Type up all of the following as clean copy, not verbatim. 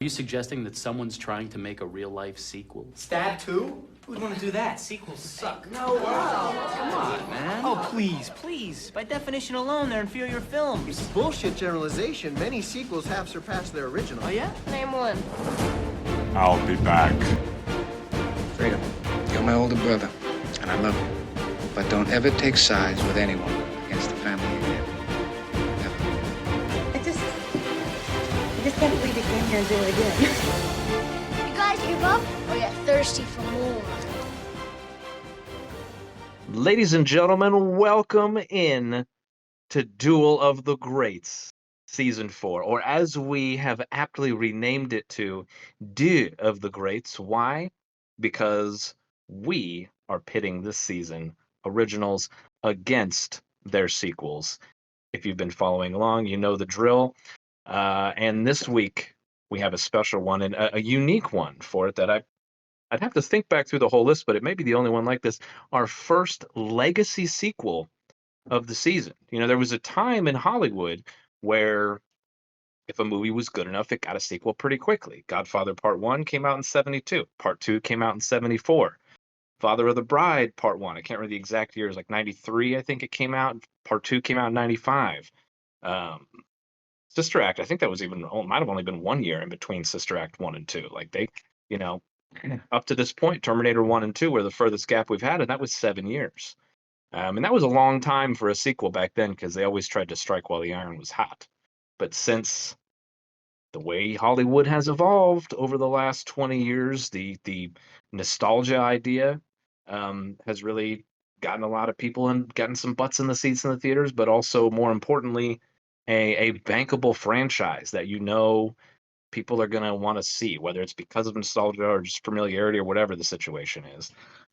Are you suggesting that someone's trying to make a real-life sequel? Stab 2? Who'd want to do that? Sequels suck. No, come on, man. Oh, please. By definition alone, they're inferior films. Bullshit generalization. Many sequels have surpassed their original. Oh, yeah? Name one. I'll be back. Freedom, you're my older brother, and I love you. But don't ever take sides with anyone against the family you live. Never. I just can't believe you came here and did it again. You guys give up or you're thirsty for more? Ladies and gentlemen, welcome in to Duel of the Greats, Season 4, or as we have aptly renamed it to, Duel of the Greats. Why? Because we are pitting this season originals against their sequels. If you've been following along, you know the drill. And this week, we have a special one and a unique one for it that I'd have to think back through the whole list, but it may be the only one like this. Our first legacy sequel of the season. You know, there was a time in Hollywood where if a movie was good enough, it got a sequel pretty quickly. Godfather Part 1 came out in 72. Part 2 came out in 74. Father of the Bride Part 1, I can't remember the exact years, like 93, I think it came out. Part 2 came out in 95. Sister Act, I think that was even, might have only been 1 year in between Sister Act 1 and 2. Like they, you know, up to this point, Terminator 1 and 2 were the furthest gap we've had, and that was 7 years. And that was a long time for a sequel back then because they always tried to strike while the iron was hot. But since the way Hollywood has evolved over the last 20 years, the nostalgia idea has really gotten a lot of people and gotten some butts in the seats in the theaters, but also more importantly, a bankable franchise that you know people are going to want to see, whether it's because of nostalgia or just familiarity or whatever the situation is.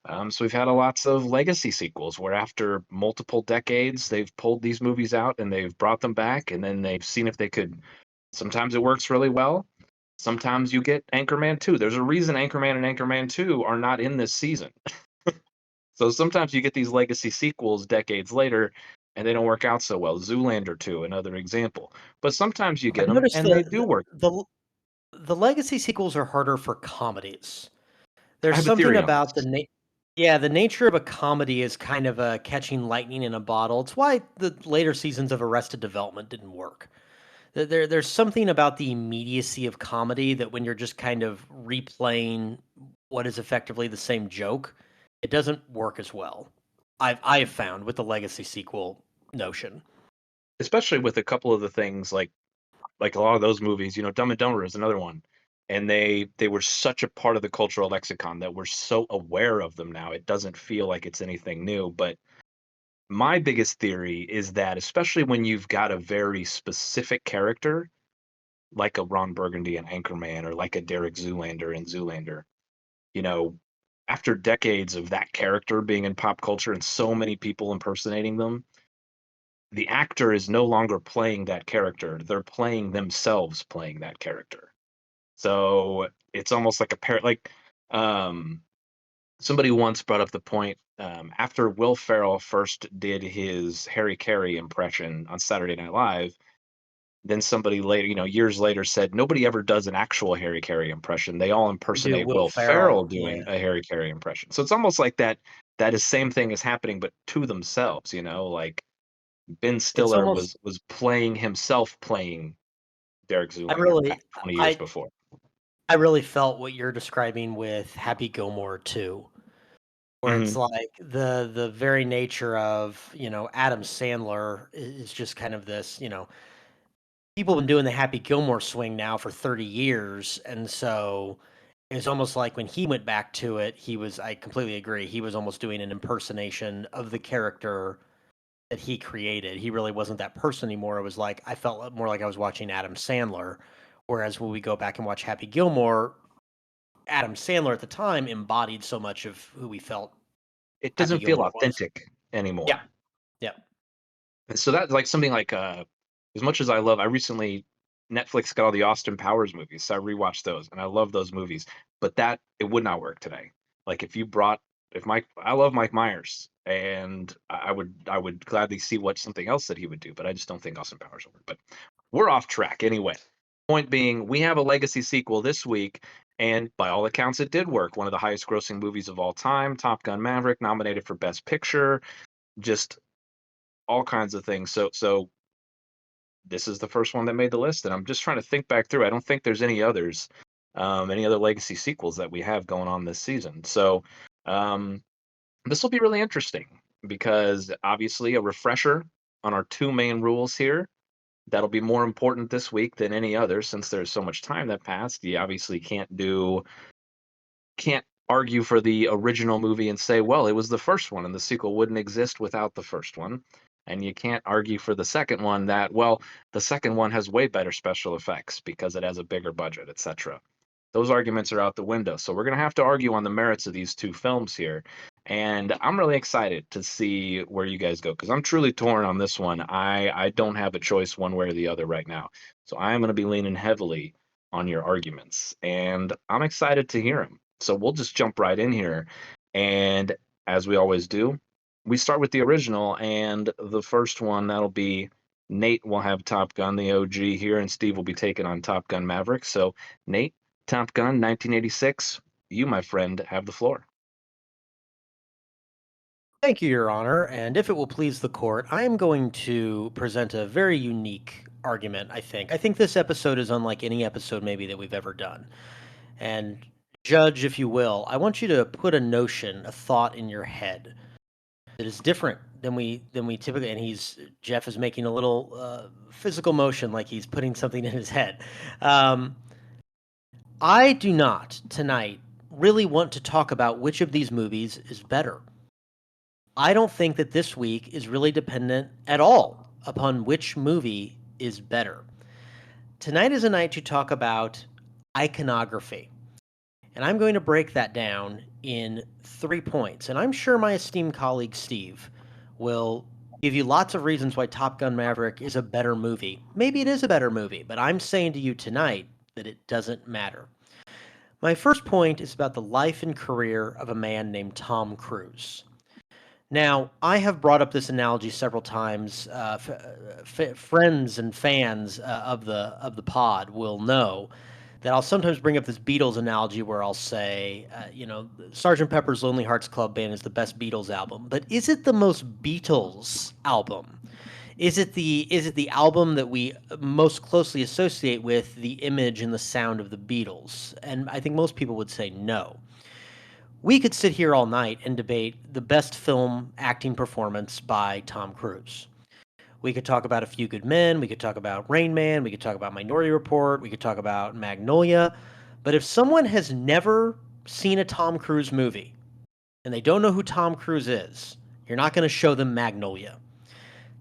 So we've had lots of legacy sequels where after multiple decades, they've pulled these movies out and they've brought them back, and then they've seen if they could. Sometimes it works really well. Sometimes you get Anchorman 2. There's a reason Anchorman and Anchorman 2 are not in this season. So sometimes you get these legacy sequels decades later, and they don't work out so well. Zoolander 2, another example. But sometimes you get I've them, noticed and they do work. the legacy sequels are harder for comedies. I There's have a something theory on about this. the nature of a comedy is kind of catching lightning in a bottle. It's why the later seasons of Arrested Development didn't work. There's something about the immediacy of comedy that when you're just kind of replaying what is effectively the same joke, it doesn't work as well. I've found with the legacy sequel notion. Especially with a couple of the things like a lot of those movies, you know, Dumb and Dumber is another one. And they were such a part of the cultural lexicon that we're so aware of them now. It doesn't feel like it's anything new. But my biggest theory is that, especially when you've got a very specific character, like a Ron Burgundy in Anchorman or like a Derek Zoolander in Zoolander, you know, after decades of that character being in pop culture and so many people impersonating them, the actor is no longer playing that character. They're playing themselves playing that character. So it's almost like um, somebody once brought up the point after Will Ferrell first did his Harry Carey impression on Saturday Night Live, then somebody later, you know, years later said nobody ever does an actual Harry Carey impression. They all Do impersonate Will Will Ferrell Ferrell, doing yeah. a Harry Carey impression. So it's almost like that is same thing is happening, but to themselves, you know, like Ben It's Stiller almost was playing himself playing Derek I Zoolander really back 20 years I before. I really felt what you're describing with Happy Gilmore 2, where it's Mhm. like the very nature of, Adam Sandler is just kind of this, people have been doing the Happy Gilmore swing now for 30 years, and so it's almost like when he went back to it, I completely agree, he was almost doing an impersonation of the character that he created. He really wasn't that person anymore. It was like I felt more like I was watching Adam Sandler, whereas when we go back and watch Happy Gilmore, Adam Sandler at the time embodied so much of who we felt It Happy doesn't feel Gilmore was. authentic anymore. Yeah, yeah. And so that's like something like as much as I recently Netflix got all the Austin Powers movies, so I rewatched those and I love those movies. But that it would not work today. Like if Mike I love Mike Myers and I would gladly see what something else that he would do, but I just don't think Austin Powers will work. But we're off track anyway. Point being, we have a legacy sequel this week, and by all accounts, it did work. One of the highest grossing movies of all time, Top Gun Maverick, nominated for Best Picture, just all kinds of things. So this is the first one that made the list, and I'm just trying to think back through. I don't think there's any others, any other legacy sequels that we have going on this season. So this will be really interesting because obviously a refresher on our two main rules here. That'll be more important this week than any other since there's so much time that passed. You obviously can't argue for the original movie and say, well, it was the first one and the sequel wouldn't exist without the first one. And you can't argue for the second one that, well, the second one has way better special effects because it has a bigger budget, etc. Those arguments are out the window. So we're going to have to argue on the merits of these two films here. And I'm really excited to see where you guys go because I'm truly torn on this one. I don't have a choice one way or the other right now. So I'm going to be leaning heavily on your arguments. And I'm excited to hear them. So we'll just jump right in here. And as we always do, we start with the original. And the first one, that'll be Nate will have Top Gun, the OG here, and Steve will be taking on Top Gun Maverick. So, Nate, Top Gun 1986, you, my friend, have the floor. Thank you, Your Honor. And if it will please the court, I am going to present a very unique argument, I think. I think this episode is unlike any episode maybe that we've ever done. And judge, if you will, I want you to put a notion, a thought in your head that is different than we typically, and Jeff is making a little physical motion like he's putting something in his head. I do not tonight really want to talk about which of these movies is better. I don't think that this week is really dependent at all upon which movie is better. Tonight is a night to talk about iconography. And I'm going to break that down in 3 points. And I'm sure my esteemed colleague Steve will give you lots of reasons why Top Gun Maverick is a better movie. Maybe it is a better movie, but I'm saying to you tonight that it doesn't matter. My first point is about the life and career of a man named Tom Cruise. Now, I have brought up this analogy several times. Friends and fans of the pod will know that I'll sometimes bring up this Beatles analogy where I'll say, Sgt. Pepper's Lonely Hearts Club Band is the best Beatles album, but is it the most Beatles album? Is it the album that we most closely associate with the image and the sound of the Beatles? And I think most people would say no. We could sit here all night and debate the best film acting performance by Tom Cruise. We could talk about A Few Good Men, we could talk about Rain Man, we could talk about Minority Report, we could talk about Magnolia. But if someone has never seen a Tom Cruise movie and they don't know who Tom Cruise is, you're not going to show them Magnolia.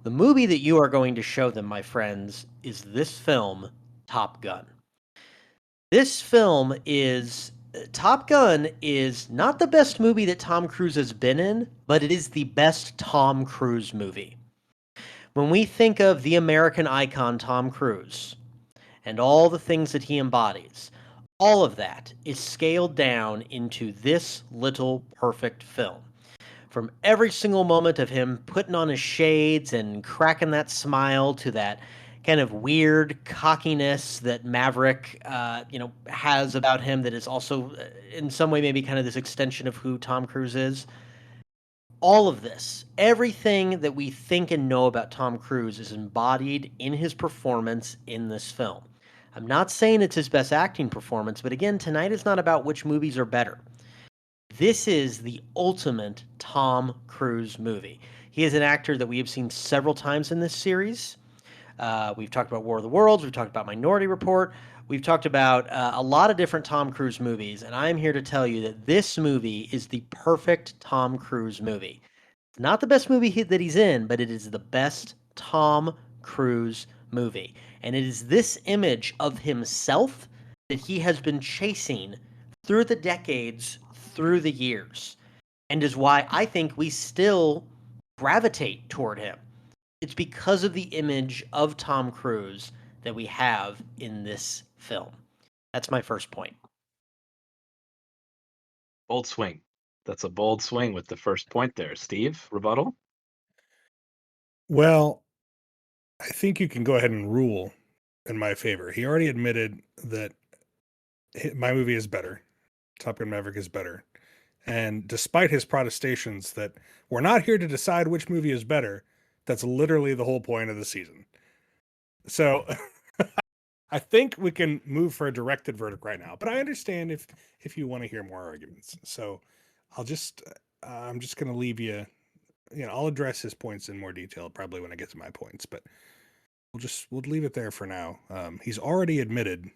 The movie that you are going to show them, my friends, is this film, Top Gun. Top Gun is not the best movie that Tom Cruise has been in, but it is the best Tom Cruise movie. When we think of the American icon Tom Cruise and all the things that he embodies, all of that is scaled down into this little perfect film. From every single moment of him putting on his shades and cracking that smile to that kind of weird cockiness that Maverick, has about him that is also in some way maybe kind of this extension of who Tom Cruise is. All of this, everything that we think and know about Tom Cruise is embodied in his performance in this film. I'm not saying it's his best acting performance, but again, tonight is not about which movies are better. This is the ultimate Tom Cruise movie. He is an actor that we have seen several times in this series. We've talked about War of the Worlds. We've talked about Minority Report. We've talked about a lot of different Tom Cruise movies, and I'm here to tell you that this movie is the perfect Tom Cruise movie. It's not the best movie that he's in, but it is the best Tom Cruise movie. And it is this image of himself that he has been chasing through the decades, through the years, and is why I think we still gravitate toward him. It's because of the image of Tom Cruise that we have in this film. That's my first point. Bold swing. That's a bold swing with the first point there. Steve, rebuttal? Well, I think you can go ahead and rule in my favor. He already admitted that my movie is better. Top Gun Maverick is better. And despite his protestations that we're not here to decide which movie is better, that's literally the whole point of the season. So I think we can move for a directed verdict right now, but I understand if you want to hear more arguments. So I'm just going to leave you, I'll address his points in more detail probably when I get to my points, but we'll leave it there for now. He's already admitted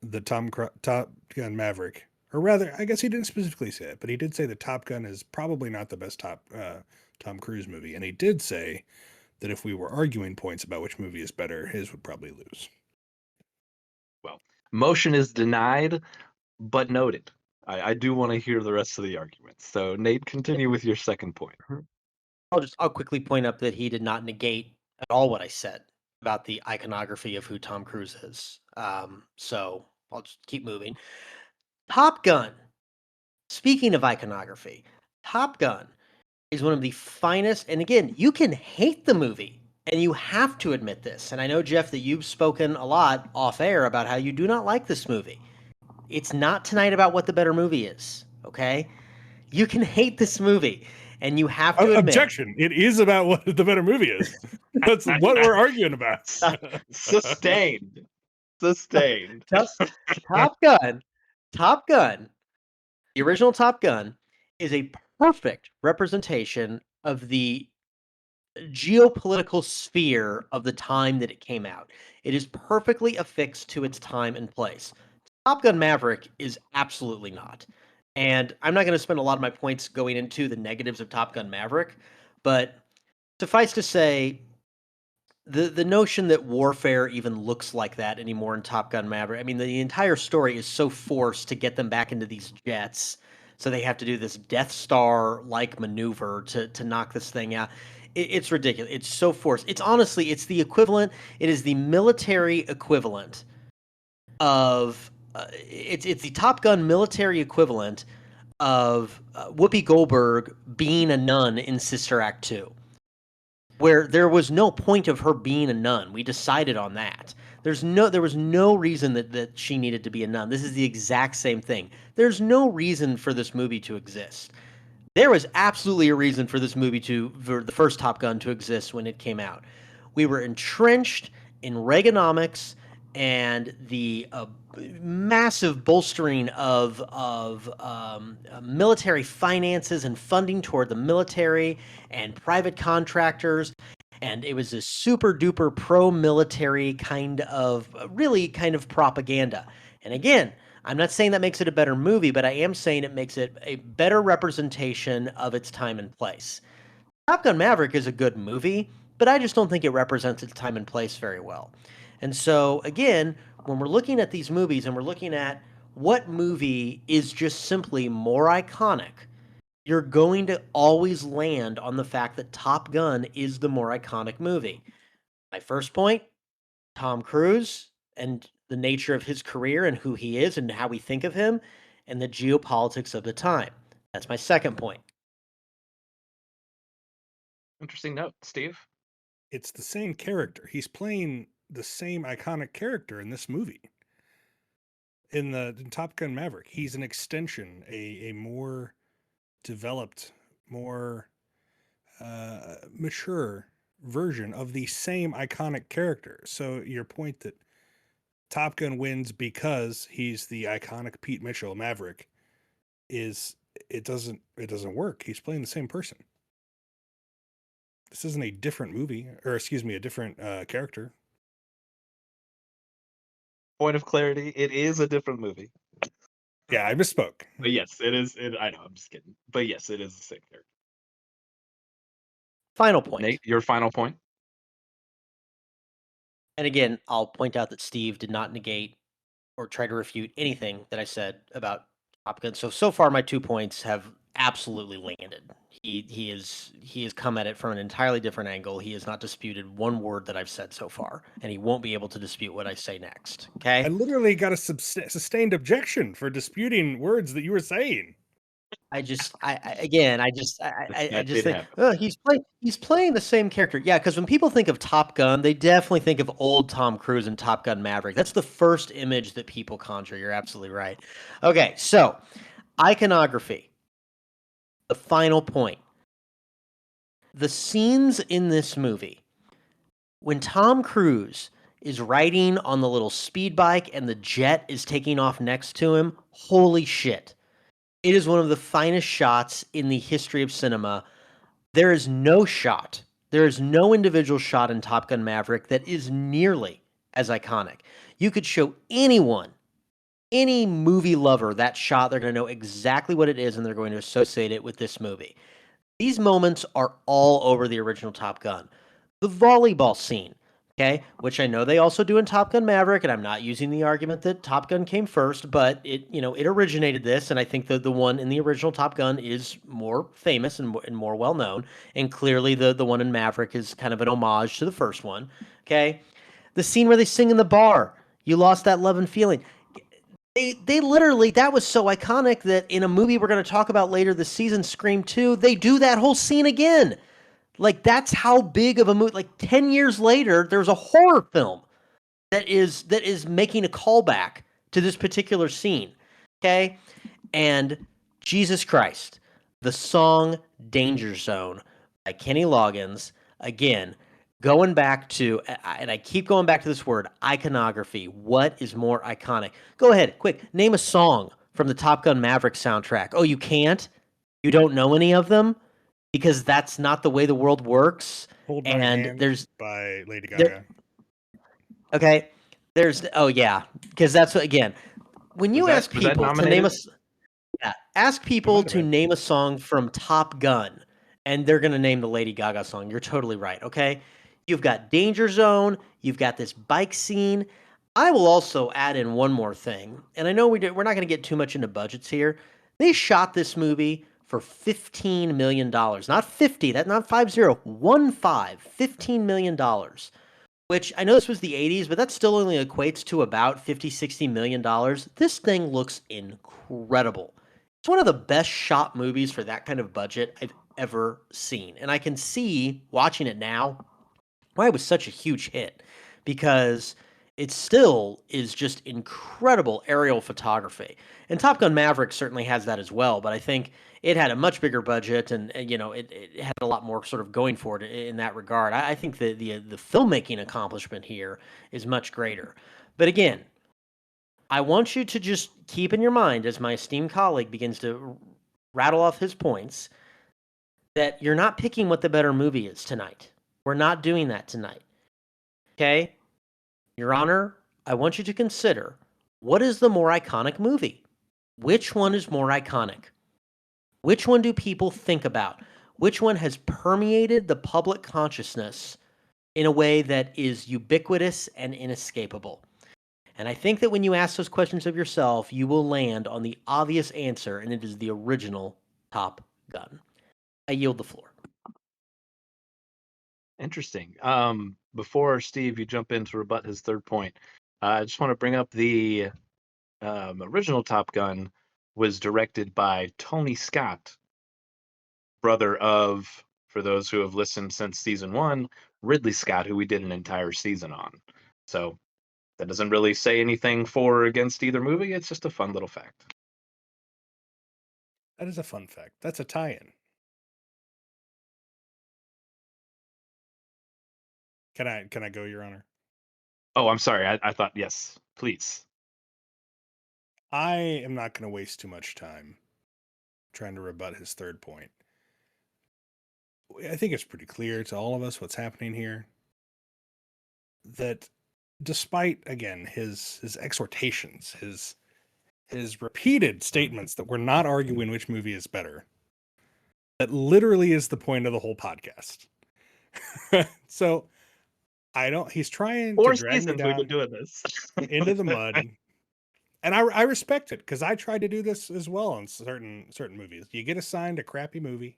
the Top Gun Maverick, or rather, I guess he didn't specifically say it, but he did say that Top Gun is probably not the best Tom Cruise movie. And he did say that if we were arguing points about which movie is better, his would probably lose. Well, motion is denied, but noted. I do want to hear the rest of the arguments. So Nate, continue with your second point. I'll quickly point out that he did not negate at all what I said about the iconography of who Tom Cruise is. So I'll just keep moving. Top Gun. Speaking of iconography, Top Gun is one of the finest, and again, you can hate the movie, and you have to admit this. And I know, Jeff, that you've spoken a lot off air about how you do not like this movie. It's not tonight about what the better movie is, okay? You can hate this movie, and you have to admit... Objection. It is about what the better movie is. That's what we're arguing about. Sustained. Top Gun, the original Top Gun, is a perfect representation of the geopolitical sphere of the time that it came out. It is perfectly affixed to its time and place. Top Gun Maverick is absolutely not. And I'm not going to spend a lot of my points going into the negatives of Top Gun Maverick, but suffice to say, the notion that warfare even looks like that anymore in Top Gun Maverick, I mean, the entire story is so forced to get them back into these jets, so they have to do this Death Star-like maneuver to knock this thing out. It's ridiculous. It's so forced. It's honestly, it's the equivalent, it is the military equivalent of... it's the Top Gun military equivalent of Whoopi Goldberg being a nun in Sister Act 2, where there was no point of her being a nun. We decided on that. There was no reason that she needed to be a nun. This is the exact same thing. There's no reason for this movie to exist. There was absolutely a reason for this movie for the first Top Gun to exist when it came out. We were entrenched in Reaganomics and the massive bolstering of military finances and funding toward the military and private contractors. And it was a super duper pro-military kind of propaganda. And again, I'm not saying that makes it a better movie, but I am saying it makes it a better representation of its time and place. Top Gun Maverick is a good movie, but I just don't think it represents its time and place very well. And so, again, when we're looking at these movies and we're looking at what movie is just simply more iconic, you're going to always land on the fact that Top Gun is the more iconic movie. My first point, Tom Cruise and the nature of his career and who he is and how we think of him and the geopolitics of the time. That's my second point. Interesting note, Steve. It's the same character. He's playing the same iconic character in this movie. In Top Gun Maverick, he's an extension, a more developed, more mature version of the same iconic character. So your point that Top Gun wins because he's the iconic Pete Mitchell Maverick it doesn't work. He's playing the same person. This isn't a different movie, or excuse me, a different character. Point of clarity, it is a different movie. Yeah, I misspoke. But yes, it is. I know, I'm just kidding. But yes, it is the same character. Final point. Nate, your final point? And again, I'll point out that Steve did not negate or try to refute anything that I said about Top Gun. So far, my 2 points have absolutely landed. He has come at it from an entirely different angle. He has not disputed one word that I've said so far, and he won't be able to dispute what I say next. Okay? I literally got a sustained objection for disputing words that you were saying. I That just did think, happen. oh, he's playing the same character. Yeah, because when people think of Top Gun, they definitely think of old Tom Cruise and Top Gun Maverick. That's the first image that people conjure. You're absolutely right. Okay, so iconography. The final point. The scenes in this movie, when Tom Cruise is riding on the little speed bike and the jet is taking off next to him, holy shit. It is one of the finest shots in the history of cinema. There is no shot, there is no individual shot in Top Gun Maverick that is nearly as iconic. You could show anyone, any movie lover, that shot, they're going to know exactly what it is and they're going to associate it with this movie. These moments are all over the original Top Gun. The volleyball scene, okay, which I know they also do in Top Gun Maverick, and I'm not using the argument that Top Gun came first, but it originated this, and I think that the one in the original Top Gun is more famous and more well known, and clearly the one in Maverick is kind of an homage to the first one, okay? The scene where they sing in the bar, "You Lost That Love and Feeling." They literally, that was so iconic that in a movie we're going to talk about later this season, Scream 2, they do that whole scene again. Like, that's how big of a movie. Like, 10 years later, there's a horror film that is making a callback to this particular scene. Okay? And Jesus Christ, the song Danger Zone by Kenny Loggins, again, going back to, and I keep going back to this word, iconography. What is more iconic? Go ahead, quick, name a song from the Top Gun Maverick soundtrack. Oh, you can't? You don't know any of them? Because that's not the way the world works. Hold My And Hand there's by Lady there, Gaga. okay, oh yeah, because that's what, again, when you ask Was that people to name nominated? ask It people might have to been. name a song from Top Gun, and they're gonna name the Lady Gaga song. You're totally right. Okay, you've got Danger Zone, you've got this bike scene. I will also add in one more thing, and I know we're not gonna get too much into budgets here. They shot this movie for $15 million, not 50, that not 50, 15, $15 million. Which I know this was the 80s, but that still only equates to about 50, $60 million. This thing looks incredible. It's one of the best shot movies for that kind of budget I've ever seen. And I can see, watching it now, why it was such a huge hit, because it still is just incredible aerial photography. And Top Gun Maverick certainly has that as well, but I think it had a much bigger budget, and it had a lot more sort of going for it in that regard. I think the filmmaking accomplishment here is much greater. But again, I want you to just keep in your mind, as my esteemed colleague begins to rattle off his points, that you're not picking what the better movie is tonight. We're not doing that tonight. Okay? Your Honor, I want you to consider, what is the more iconic movie? Which one is more iconic? Which one do people think about? Which one has permeated the public consciousness in a way that is ubiquitous and inescapable? And I think that when you ask those questions of yourself, you will land on the obvious answer, and it is the original Top Gun. I yield the floor. Interesting. Before Steve, you jump in to rebut his third point, I just want to bring up the original Top Gun was directed by Tony Scott, brother of, for those who have listened since season 1, Ridley Scott, who we did an entire season on. So that doesn't really say anything for or against either movie. It's just a fun little fact. That is a fun fact. That's a tie-in. Can I go, Your Honor? Oh, I'm sorry. I thought, yes, please. I am not going to waste too much time trying to rebut his third point. I think it's pretty clear to all of us what's happening here. That despite, again, his exhortations, his repeated statements that we're not arguing which movie is better, that literally is the point of the whole podcast. So he's trying 4 to drag me seasons we've been down doing this. into the mud. And I respect it, because I tried to do this as well on certain movies. You get assigned a crappy movie.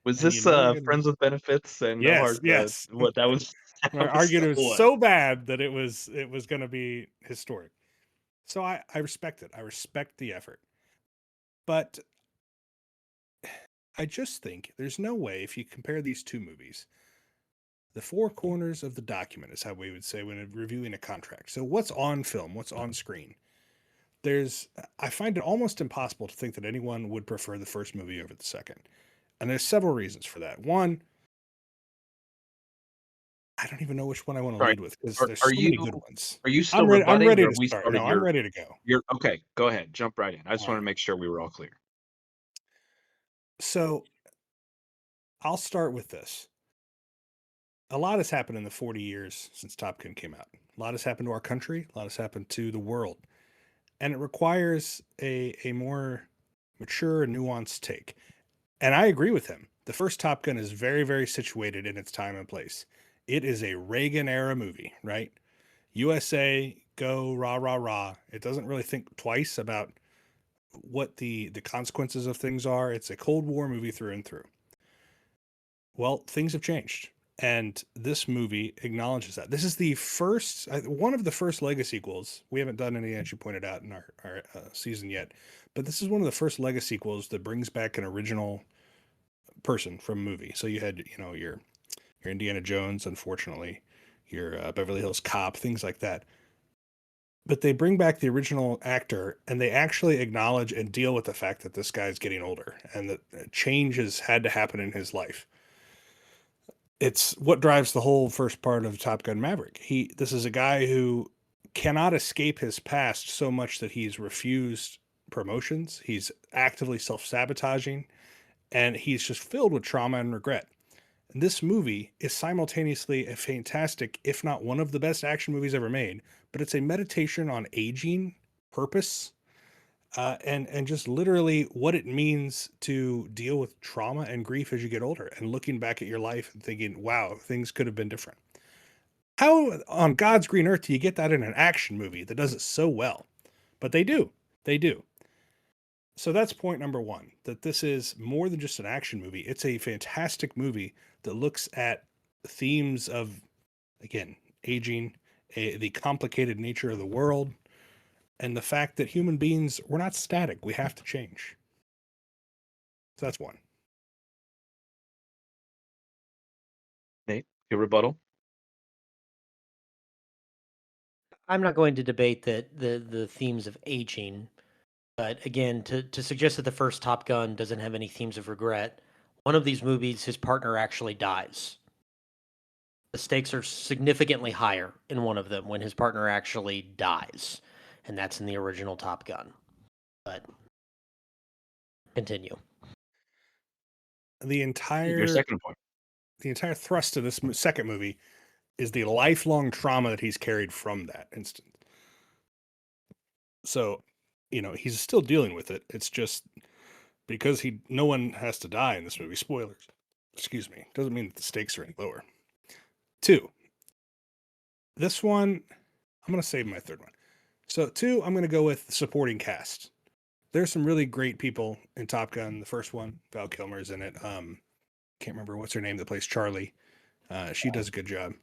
Was and this you know you're gonna- Friends with Benefits and No Yes, Hard? yes. What that was? I That argued it so was so bad that it was going to be historic. So I respect it. I respect the effort. But I just think there's no way, if you compare these two movies, the four corners of the document is how we would say when reviewing a contract. So what's on film, what's on screen? I find it almost impossible to think that anyone would prefer the first movie over the second. And there's several reasons for that. One, I don't even know which one I want to Sorry, lead with because are, there's are so many you good ones. are you still I'm rebutting, ready or to have we start. started No, I'm ready to go. your okay? Go ahead, jump right in. I just All wanted right. to make sure we were all clear. So I'll start with this. A lot has happened in the 40 years since Top Gun came out. A lot has happened to our country. A lot has happened to the world. And it requires a more mature and nuanced take. And I agree with him. The first Top Gun is very, very situated in its time and place. It is a Reagan era movie, right? USA, go, rah, rah, rah. It doesn't really think twice about what the consequences of things are. It's a Cold War movie through and through. Well, things have changed. And this movie acknowledges that. This is the first, one of the first Lego sequels. We haven't done any, as you pointed out, in our season yet. But this is one of the first Lego sequels that brings back an original person from a movie. So you had, your Indiana Jones, unfortunately, your Beverly Hills Cop, things like that. But they bring back the original actor and they actually acknowledge and deal with the fact that this guy's getting older and that change has had to happen in his life. It's what drives the whole first part of Top Gun Maverick. This is a guy who cannot escape his past so much that he's refused promotions. He's actively self-sabotaging and he's just filled with trauma and regret. And this movie is simultaneously a fantastic, if not one of the best action movies ever made, but it's a meditation on aging, purpose, and just literally what it means to deal with trauma and grief as you get older and looking back at your life and thinking, wow, things could have been different. How on God's green earth do you get that in an action movie that does it so well? But they do. They do. So that's point number one, that this is more than just an action movie. It's a fantastic movie that looks at themes of, again, aging, the complicated nature of the world, and the fact that human beings, we're not static. We have to change. So that's one. Nate, your rebuttal. I'm not going to debate the themes of aging, but again, to suggest that the first Top Gun doesn't have any themes of regret, one of these movies, his partner actually dies. The stakes are significantly higher in one of them when his partner actually dies, and that's in the original Top Gun. But continue. The Your entire second point. the entire thrust of this second movie is the lifelong trauma that he's carried from that instant. So, he's still dealing with it. It's just because no one has to die in this movie. Spoilers. Excuse me. Doesn't mean that the stakes are any lower. Two. This one, I'm going to save my third one. So two, I'm going to go with supporting cast. There's some really great people in Top Gun. The first one, Val Kilmer's in it. Can't remember what's her name that plays Charlie. She does a good job.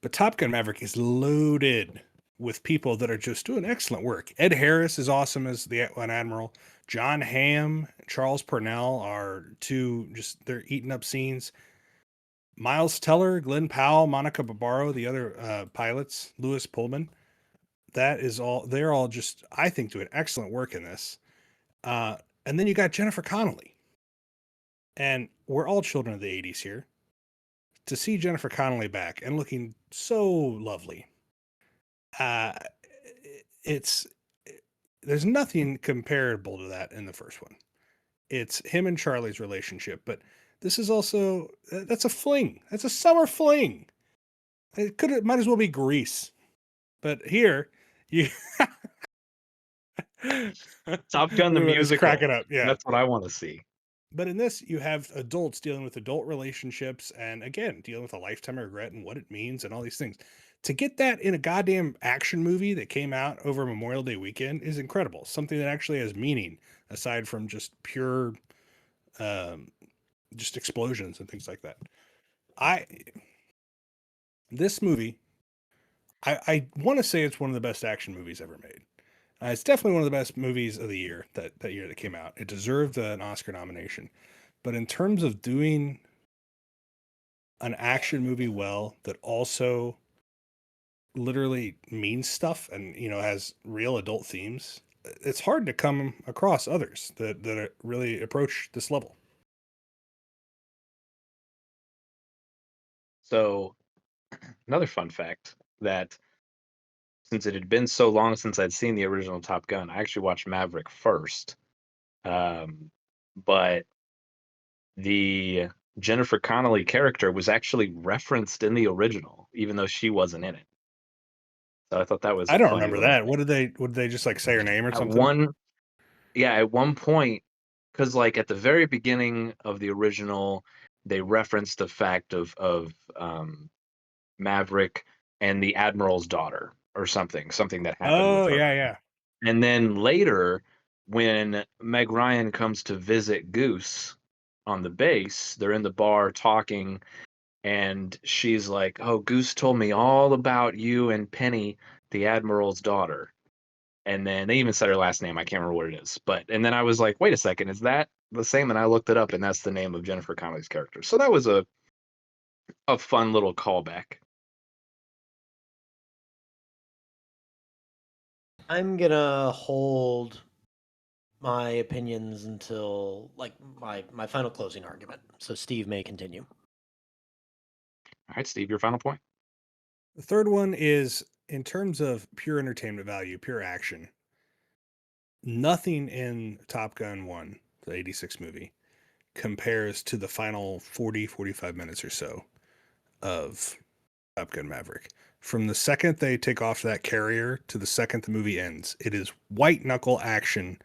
But Top Gun Maverick is loaded with people that are just doing excellent work. Ed Harris is awesome as an admiral. John Hamm, Charles Purnell are they're eating up scenes. Miles Teller, Glenn Powell, Monica Barbaro, the other pilots, Louis Pullman. They're all just, I think, doing excellent work in this. And then you got Jennifer Connelly. And we're all children of the 80s here. To see Jennifer Connelly back and looking so lovely, there's nothing comparable to that in the first one. It's him and Charlie's relationship, but this is also, that's a fling. That's a summer fling. It might as well be Grease. But here, you Top Gun the musical. Cracking up, yeah. That's what I want to see. But in this, you have adults dealing with adult relationships and, again, dealing with a lifetime of regret and what it means and all these things. To get that in a goddamn action movie that came out over Memorial Day weekend is incredible. Something that actually has meaning aside from just pure, just explosions and things like that. This movie, I want to say it's one of the best action movies ever made. It's definitely one of the best movies of the year, that year that came out. It deserved an Oscar nomination. But in terms of doing an action movie well that also literally means stuff and, you know, has real adult themes, it's hard to come across others that really approach this level. So, another fun fact that since it had been so long since I'd seen the original Top Gun, I actually watched Maverick first. But the Jennifer Connelly character was actually referenced in the original, even though she wasn't in it. So I thought that was I a don't funny remember little that. thing. Would they just like say her name or At something? one, yeah, at one point, because like at the very beginning of the original, they referenced the fact of Maverick and the Admiral's daughter or something that happened with Oh, her. yeah, yeah. And then later, when Meg Ryan comes to visit Goose on the base, they're in the bar talking, and she's like, "Oh, Goose told me all about you and Penny, the Admiral's daughter." And then they even said her last name. I can't remember what it is. And then I was like, wait a second, is that the same? And I looked it up, and that's the name of Jennifer Connelly's character. So that was a fun little callback. I'm gonna hold my opinions until like my final closing argument. So Steve may continue. All right, Steve, your final point. The third one is in terms of pure entertainment value, pure action. Nothing in Top Gun 1, the 86 movie, compares to the final 45 minutes or so of Top Gun Maverick. From the second they take off that carrier to the second the movie ends, it is white knuckle action,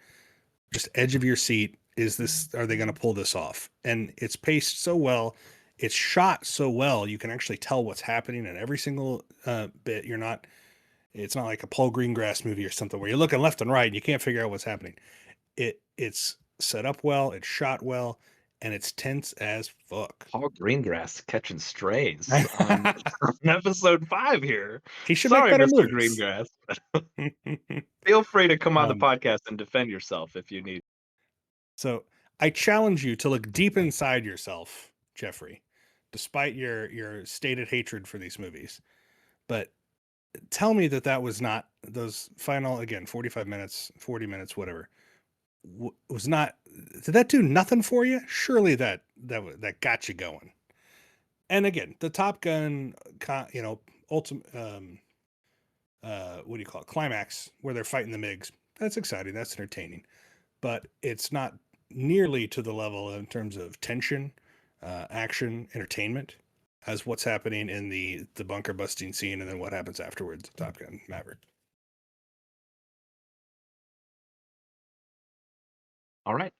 just edge of your seat. Are they going to pull this off? And it's paced so well. It's shot so well. You can actually tell what's happening in every single bit. It's not like a Paul Greengrass movie or something where you're looking left and right and you can't figure out what's happening. It's set up well, it's shot well, and it's tense as fuck. Paul Greengrass catching strays on episode 5 here. He should Sorry, make better Mr. movies. Greengrass. Feel free to come on the podcast and defend yourself if you need. So I challenge you to look deep inside yourself, Jeffrey, despite your stated hatred for these movies. But tell me that was not those final, again, 45 minutes, 40 minutes, whatever, was not, did that do nothing for you? Surely that got you going. And again, the Top Gun, ultimate, what do you call it? Climax, where they're fighting the MiGs. That's exciting. That's entertaining. But it's not nearly to the level in terms of tension, action, entertainment, as what's happening in the bunker busting scene and then what happens afterwards, Top Gun Maverick. All right.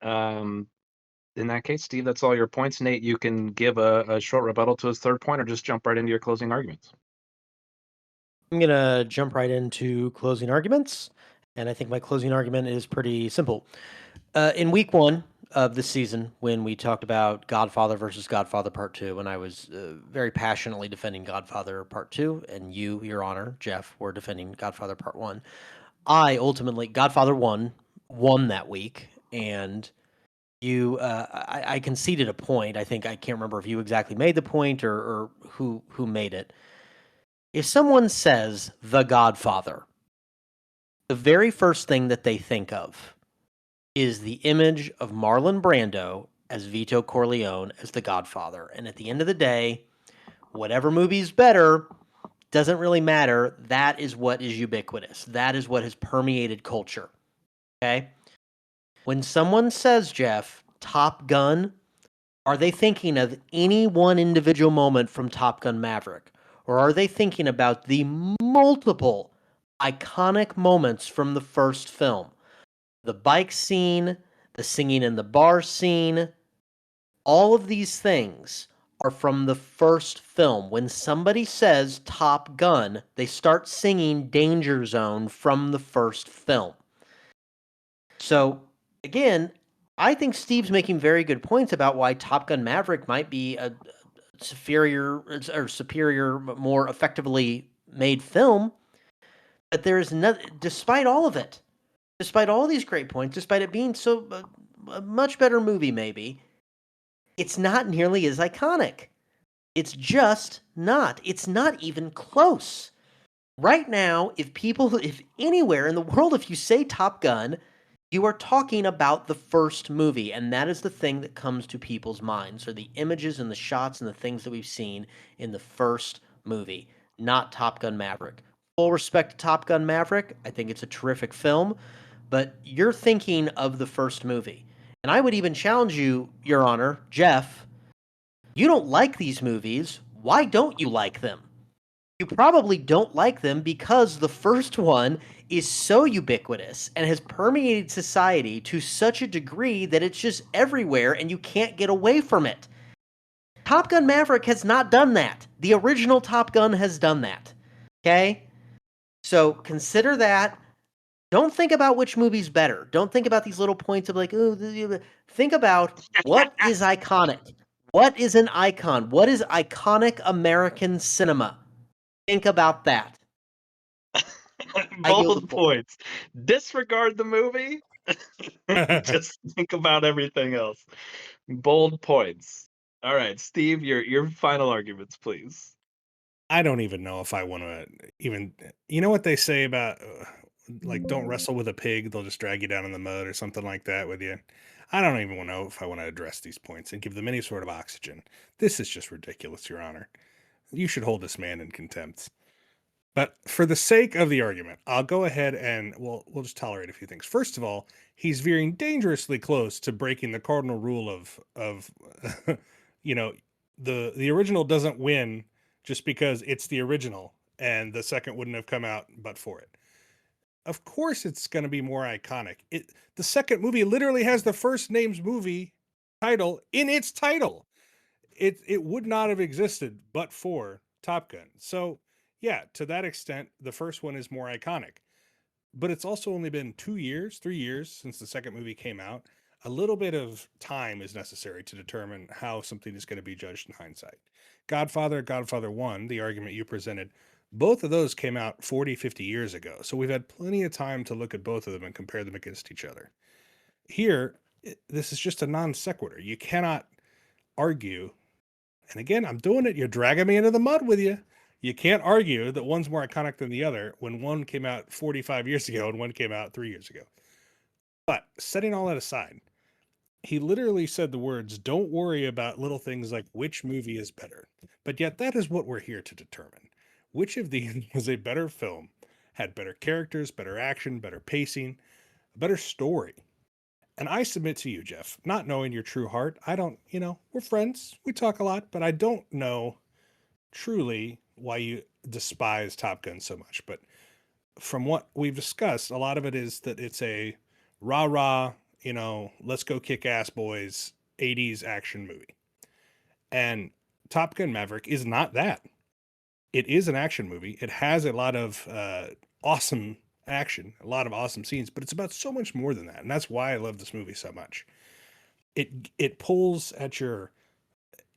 In that case, Steve, that's all your points. Nate, you can give a short rebuttal to his third point or just jump right into your closing arguments. I'm gonna jump right into closing arguments, and I think my closing argument is pretty simple. In week 1 of this season, when we talked about Godfather versus Godfather Part 2, and I was very passionately defending Godfather Part 2, and you, Your Honor, Jeff, were defending Godfather Part 1. I ultimately, Godfather 1 won that week, and I conceded a point. I can't remember if you exactly made the point or who made it. If someone says The Godfather, the very first thing that they think of is the image of Marlon Brando as Vito Corleone as the Godfather. And at the end of the day, whatever movie's better doesn't really matter. That is what is ubiquitous. That is what has permeated culture. Okay? When someone says, Jeff, Top Gun, are they thinking of any one individual moment from Top Gun Maverick? Or are they thinking about the multiple iconic moments from the first film? The bike scene, the singing in the bar scene, all of these things are from the first film. When somebody says Top Gun, they start singing Danger Zone from the first film. So, again, I think Steve's making very good points about why Top Gun Maverick might be a superior, more effectively made film. But there is no, despite all of it, despite all these great points, despite it being so a much better movie, maybe it's not nearly as iconic. It's just not. It's not even close. Right now, if anywhere in the world, if you say Top Gun, you are talking about the first movie, and that is the thing that comes to people's minds, are the images and the shots and the things that we've seen in the first movie, not Top Gun Maverick. Full respect to Top Gun Maverick. I think it's a terrific film, but you're thinking of the first movie. And I would even challenge you, Your Honor, Jeff, you don't like these movies. Why don't you like them? You probably don't like them because the first one is so ubiquitous and has permeated society to such a degree that it's just everywhere and you can't get away from it. Top Gun Maverick has not done that. The original Top Gun has done that. Okay? So consider that. Don't think about which movie's better. Don't think about these little points of like, oh, think about what is iconic. What is an icon? What is iconic American cinema? Think about that. Bold points. Disregard the movie. Just think about everything else. Bold points. All right, Steve, your final arguments, please. I don't even know if I want to even. You know what they say about like don't wrestle with a pig; they'll just drag you down in the mud or something like that with you. I don't even know if I want to address these points and give them any sort of oxygen. This is just ridiculous, Your Honor. You should hold this man in contempt. But for the sake of the argument, I'll go ahead and we'll just tolerate a few things. First of all, he's veering dangerously close to breaking the cardinal rule of you know, the original doesn't win just because it's the original and the second wouldn't have come out but for it. Of course it's going to be more iconic. The second movie literally has the first name's movie title in its title. It would not have existed but for Top Gun. So yeah, to that extent, the first one is more iconic. But it's also only been 2 years, 3 years since the second movie came out. A little bit of time is necessary to determine how something is going to be judged in hindsight. Godfather, Godfather 1, the argument you presented, both of those came out 40, 50 years ago. So we've had plenty of time to look at both of them and compare them against each other. Here, this is just a non sequitur. You cannot argue. And again, I'm doing it. You're dragging me into the mud with you. You can't argue that one's more iconic than the other when one came out 45 years ago and one came out 3 years ago. But setting all that aside, he literally said the words, don't worry about little things like which movie is better. But yet that is what we're here to determine. Which of these was a better film, had better characters, better action, better pacing, a better story. And I submit to you, Jeff, not knowing your true heart, I don't, we're friends, we talk a lot, but I don't know truly why you despise Top Gun so much. But from what we've discussed, a lot of it is that it's a rah-rah, let's go kick ass boys 80s action movie. And Top Gun Maverick is not that. It is an action movie. It has a lot of awesome action, a lot of awesome scenes, but it's about so much more than that. And that's why I love this movie so much. It pulls at your,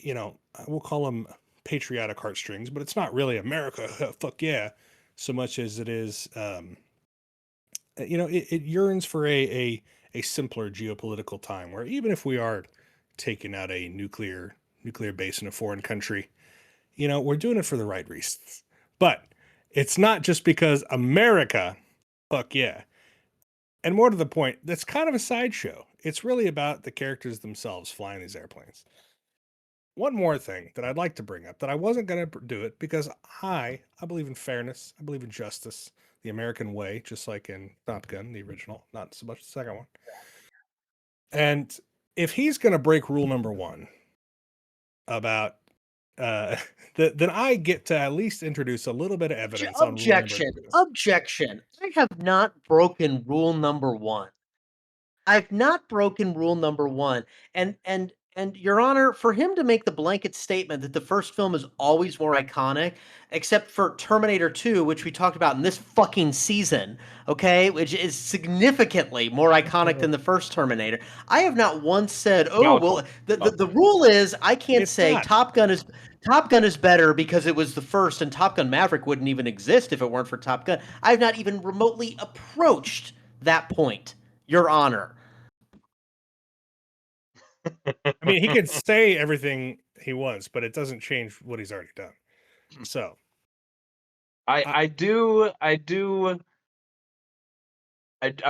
we'll call them patriotic heartstrings, but it's not really America, fuck yeah, so much as it is, it yearns for a simpler geopolitical time where even if we are taking out a nuclear base in a foreign country, we're doing it for the right reasons. But it's not just because America, fuck yeah. And more to the point, that's kind of a sideshow. It's really about the characters themselves flying these airplanes. One more thing that I'd like to bring up that I wasn't going to do it because I believe in fairness. I believe in justice, the American way, just like in Top Gun, the original, not so much the second one. And if he's going to break rule number 1 about then I get to at least introduce a little bit of evidence on rule number 2. Objection. I have not broken rule number 1. I've not broken rule number 1. And Your Honor, for him to make the blanket statement that the first film is always more iconic, except for Terminator 2, which we talked about in this fucking season, okay, which is significantly more iconic than the first Terminator. I have not once said, the rule is I can't say Top Gun is better because it was the first, and Top Gun Maverick wouldn't even exist if it weren't for Top Gun. I've not even remotely approached that point, Your Honor. I mean, he can say everything he wants, but it doesn't change what he's already done. So I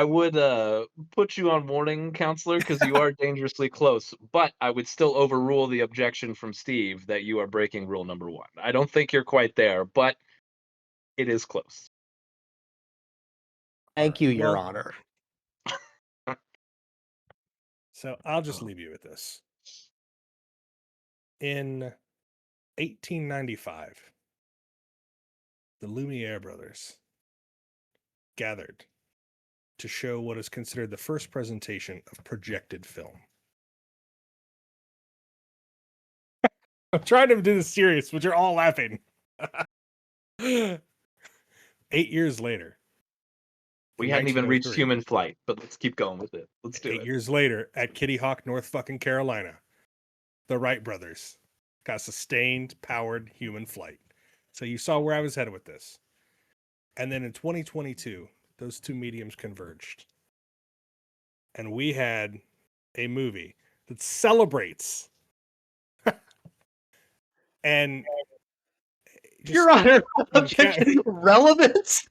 would put you on warning, counselor, because you are dangerously close. But I would still overrule the objection from Steve that you are breaking rule number 1. I don't think you're quite there, but it is close. Thank you, Your Well- Honor. So I'll just leave you with this. In 1895, the Lumiere brothers gathered to show what is considered the first presentation of projected film. I'm trying to do this serious, but you're all laughing. 8 years later. We in hadn't even reached 1903, human flight, but let's keep going with it. Let's do 8 it. years later, at Kitty Hawk, North fucking Carolina, the Wright brothers got sustained powered human flight. So you saw where I was headed with this. And then in 2022, those two mediums converged. And we had a movie that celebrates and Your Honor, Okay. relevance?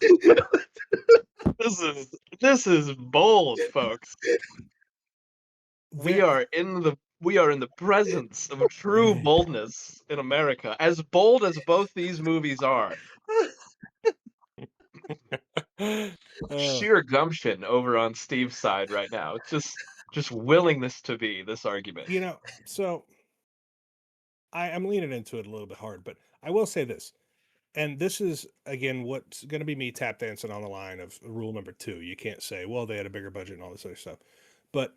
This is bold, folks. We there- are in the presence of true boldness in America. As bold as both these movies are. Oh, Sheer gumption over on Steve's side right now. It's just willingness to be this argument. you know, so I'm leaning into it a little bit hard, but I will say this. And this is again what's going to be me tap dancing on the line of rule number 2. You can't say, well, they had a bigger budget and all this other stuff. But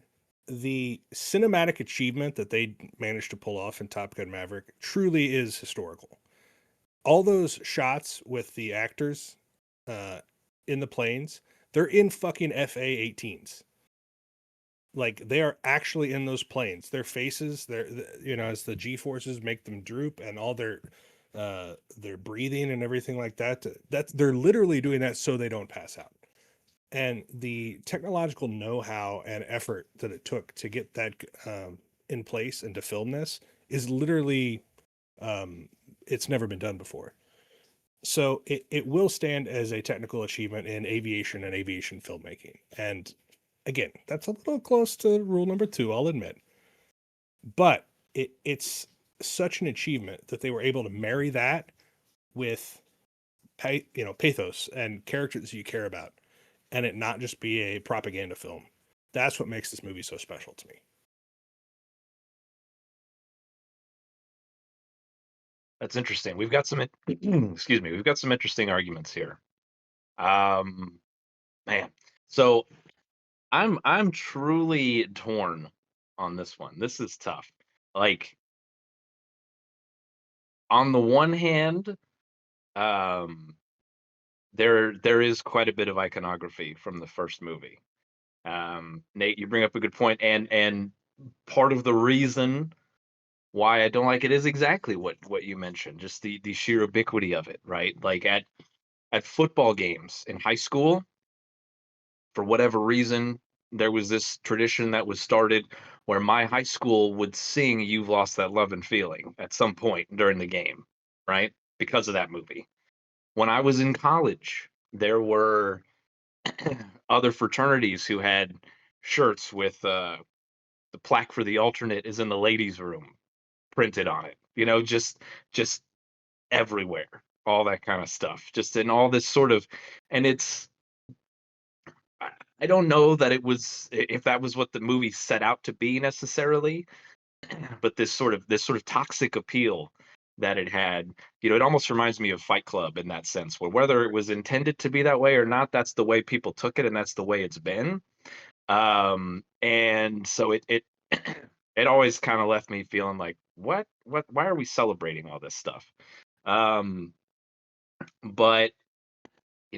the cinematic achievement that they managed to pull off in Top Gun Maverick truly is historical. All those shots with the actors in the planes, they're in fucking FA-18s. Like they are actually in those planes. Their faces, as the G forces make them droop, and all their breathing and everything like that. They're literally doing that so they don't pass out. And the technological know-how and effort that it took to get that in place and to film this is literally it's never been done before. So it will stand as a technical achievement in aviation and aviation filmmaking. And again, that's a little close to rule number 2, I'll admit. But it's such an achievement that they were able to marry that with pathos and characters you care about, and it not just be a propaganda film. That's what makes this movie so special to me. That's interesting. We've got some excuse me, we've got some interesting arguments here. Man. So I'm truly torn on this one. This is tough. Like on the one hand, there is quite a bit of iconography from the first movie. Nate, you bring up a good point, and part of the reason why I don't like it is exactly what you mentioned, just the sheer ubiquity of it, right? Like at football games in high school, for whatever reason, there was this tradition that was started where my high school would sing "You've Lost That Love and Feeling" at some point during the game, right? Because of that movie. When I was in college, there were other fraternities who had shirts with the plaque for the alternate is in the ladies' room printed on it. Just everywhere, all that kind of stuff. Just in all this sort of, and I don't know that it was if that was what the movie set out to be necessarily, but this sort of toxic appeal that it had, it almost reminds me of Fight Club in that sense, where whether it was intended to be that way or not, that's the way people took it and that's the way it's been. And so it it always kind of left me feeling like, why are we celebrating all this stuff? But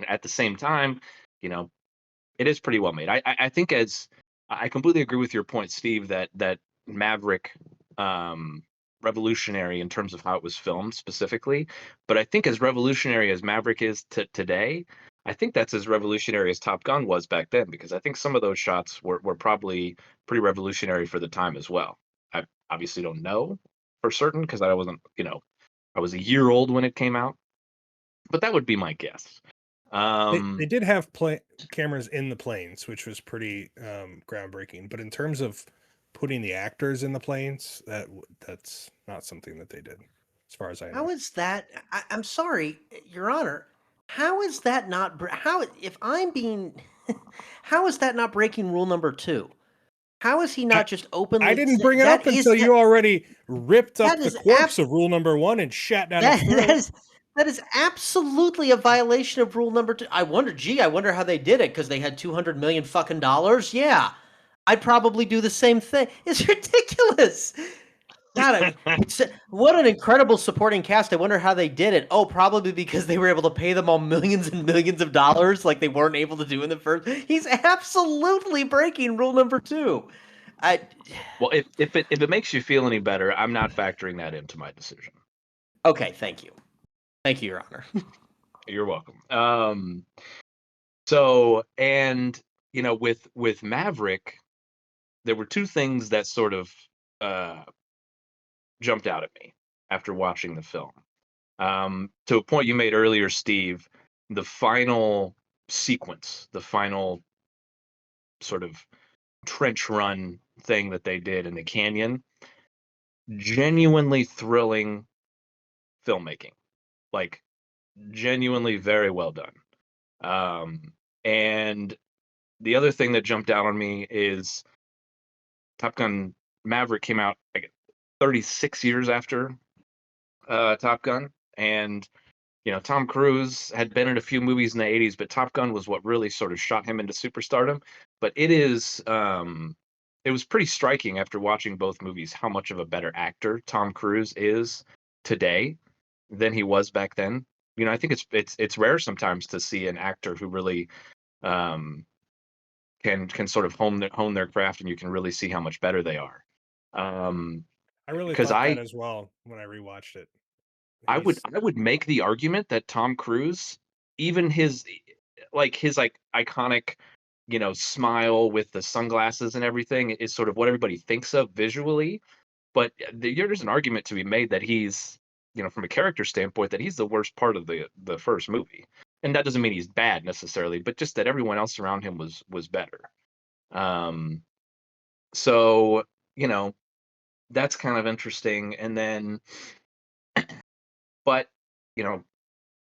at the same time, it is pretty well made. I think I completely agree with your point, Steve, that Maverick revolutionary in terms of how it was filmed specifically, but I think as revolutionary as Maverick is today, I think that's as revolutionary as Top Gun was back then, because I think some of those shots were probably pretty revolutionary for the time as well. obviously don't know for certain because I wasn't, I was a year old when it came out, but that would be my guess. They did have cameras in the planes, which was pretty groundbreaking. But in terms of putting the actors in the planes, that's not something that they did, as far as I know. How is that? I'm sorry, Your Honor. How is that not? How if I'm being? How is that not breaking rule number 2? How is he not just openly? I didn't bring it up until you already ripped up the corpse of rule number 1 and shat down its throat. That is absolutely a violation of rule number 2. I wonder how they did it because they had $200 million fucking dollars. Yeah, I'd probably do the same thing. It's ridiculous. God, what an incredible supporting cast. I wonder how they did it. Oh, probably because they were able to pay them all millions and millions of dollars like they weren't able to do in the first. He's absolutely breaking rule number 2. Well, if it makes you feel any better, I'm not factoring that into my decision. Okay, thank you. Thank you, Your Honor. You're welcome. So, and with Maverick, there were two things that sort of jumped out at me after watching the film. To a point you made earlier, Steve, the final sequence, the final sort of trench run thing that they did in the canyon, genuinely thrilling filmmaking, like genuinely very well done. And the other thing that jumped out on me is Top Gun Maverick came out like 36 years after Top Gun, and Tom Cruise had been in a few movies in the 80s, but Top Gun was what really sort of shot him into superstardom. But it was pretty striking after watching both movies how much of a better actor Tom Cruise is today than he was back then. I think it's rare sometimes to see an actor who really can sort of hone their craft, and you can really see how much better they are. I really because thought that as well when I rewatched it. I would make the argument that Tom Cruise, even his iconic, smile with the sunglasses and everything, is sort of what everybody thinks of visually. But there's an argument to be made that he's, from a character standpoint, that he's the worst part of the first movie. And that doesn't mean he's bad necessarily, but just that everyone else around him was better. So, that's kind of interesting. And then, but,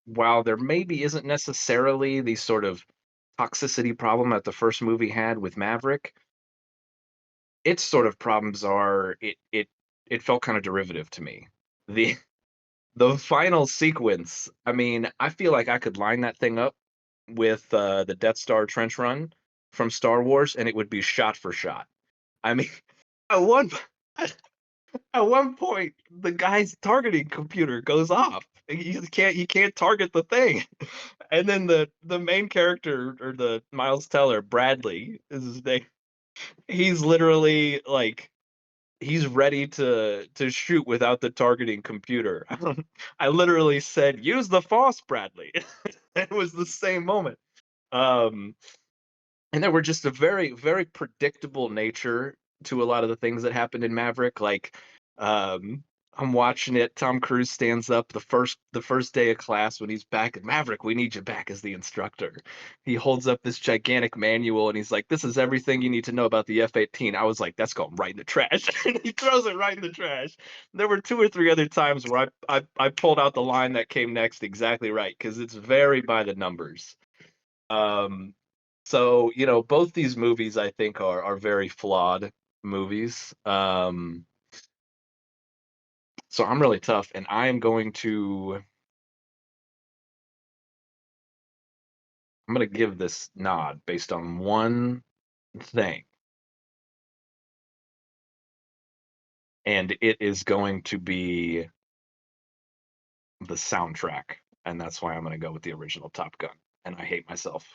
while there maybe isn't necessarily the sort of toxicity problem that the first movie had with Maverick, its sort of problems are it felt kind of derivative to me. The final sequence, I mean, I feel like I could line that thing up with the Death Star trench run from Star Wars, and it would be shot for shot. I mean, at one at one point, the guy's targeting computer goes off. He can't target the thing, and then the main character, or the Miles Teller, Bradley is his name. He's literally like, he's ready to shoot without the targeting computer. I literally said, "Use the Force, Bradley." It was the same moment. And there were just a very, very predictable nature to a lot of the things that happened in Maverick. Like, I'm watching it. Tom Cruise stands up the first day of class when he's back at Maverick. We need you back as the instructor. He holds up this gigantic manual and he's like, "This is everything you need to know about the F-18." I was like, "That's going right in the trash." And he throws it right in the trash. There were 2 or 3 other times where I pulled out the line that came next exactly right, because it's very by the numbers. So, both these movies I think are very flawed movies. So I'm really tough, and I'm going to give this nod based on one thing. And it is going to be the soundtrack, and that's why I'm going to go with the original Top Gun. And I hate myself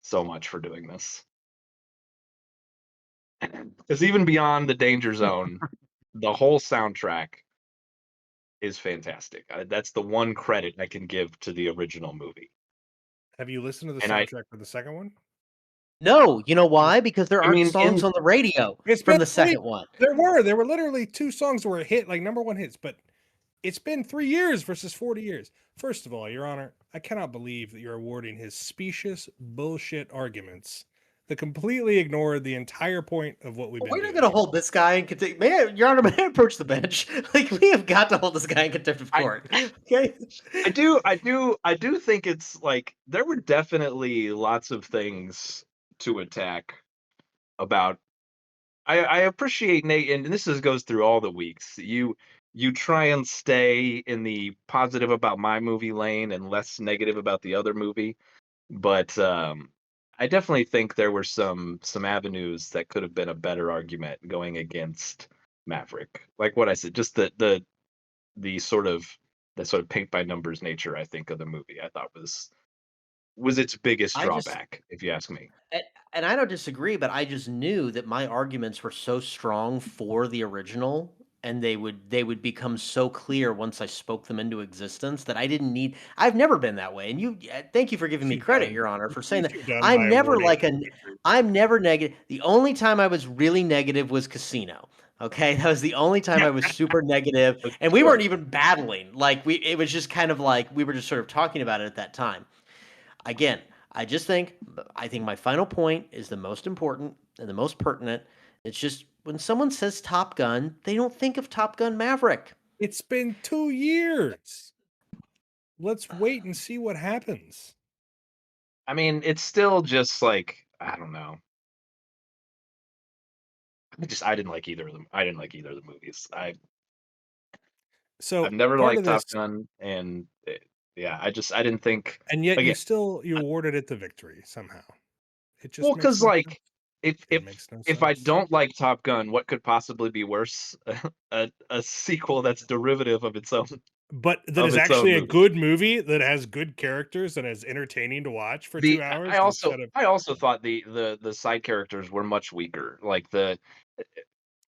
so much for doing this. Because even beyond the danger zone, the whole soundtrack is fantastic. That's the one credit I can give to the original movie. Have you listened to the And soundtrack for the second one? No, you know why? Because there I aren't mean, songs on the radio It's from been the 3 second one. There were literally 2 songs that were a hit, like number 1 hits, but it's been 3 years versus 40 years. First of all, Your Honor, I cannot believe that you're awarding his specious bullshit arguments that completely ignored the entire point of what we've been We're doing. not going to hold this guy in contempt. Man, Your Honor, may I approach the bench? Like, we have got to hold this guy in contempt of I- court. Okay? I do think it's like there were definitely lots of things to attack about. I appreciate Nate, and goes through all the weeks. You try and stay in the positive about my movie lane and less negative about the other movie, but I definitely think there were some avenues that could have been a better argument going against Maverick. Like what I said, just the sort of paint by numbers nature, I think, of the movie, I thought was its biggest I just, drawback, if you ask me. and, and I don't disagree, but I just knew that my arguments were so strong for the original, and they would become so clear once I spoke them into existence that I didn't need. I've never been that way, and thank you for giving me You've credit, done- Your Honor, for saying that. you've done I'm by never awarding like a, victory. I'm never negative. The only time I was really negative was Casino. Okay, that was the only time I was super negative, and we Sure. weren't even battling. Like it was just kind of like we were just sort of talking about it at that time. Again, I think my final point is the most important and the most pertinent. It's just when someone says Top Gun, they don't think of Top Gun Maverick. It's been 2 years. Let's wait and see what happens. I mean, it's still just like, I don't know. I didn't like either of them. I didn't like either of the movies. So I've never part liked of Top this, Gun, and yeah, I didn't think. and yet Again, you awarded it the victory somehow. It just well, makes because no like sense. if It makes no if I sense. don't like Top Gun, what could possibly be worse? A sequel that's derivative But that of is its own actually a movie. good movie that has good characters and is entertaining to watch for 2 hours instead of I also thought the side characters were much weaker. Like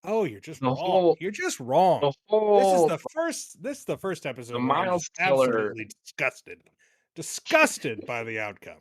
oh, you're just the wrong. whole You're just wrong. the whole This is the first the episode where I'm just Miles Teller absolutely disgusted. Disgusted by the outcome.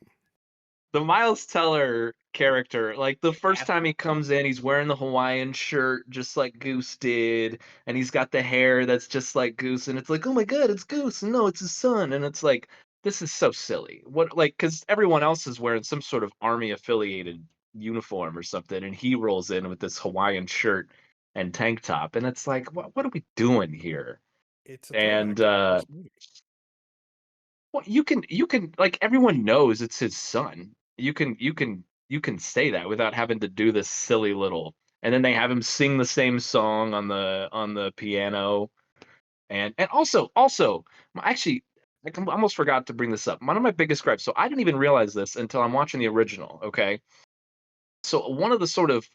the Miles Teller character, like the first time he comes in, he's wearing the Hawaiian shirt just like Goose did, and he's got the hair that's just like Goose, and it's like, oh my god, it's Goose, and no, it's his son, and it's like, this is so silly. What, like, because everyone else is wearing some sort of army affiliated uniform or something, and he rolls in with this Hawaiian shirt and tank top, and it's like, what are we doing here? It's a throwback And to the first movie. well, you can like everyone knows it's his son. You can say that without having to do this silly little. And then they have him sing the same song on the piano. And also actually almost forgot to bring this up. One of my biggest gripes. So I didn't even realize this until I'm watching the original. Okay, so one of the sort of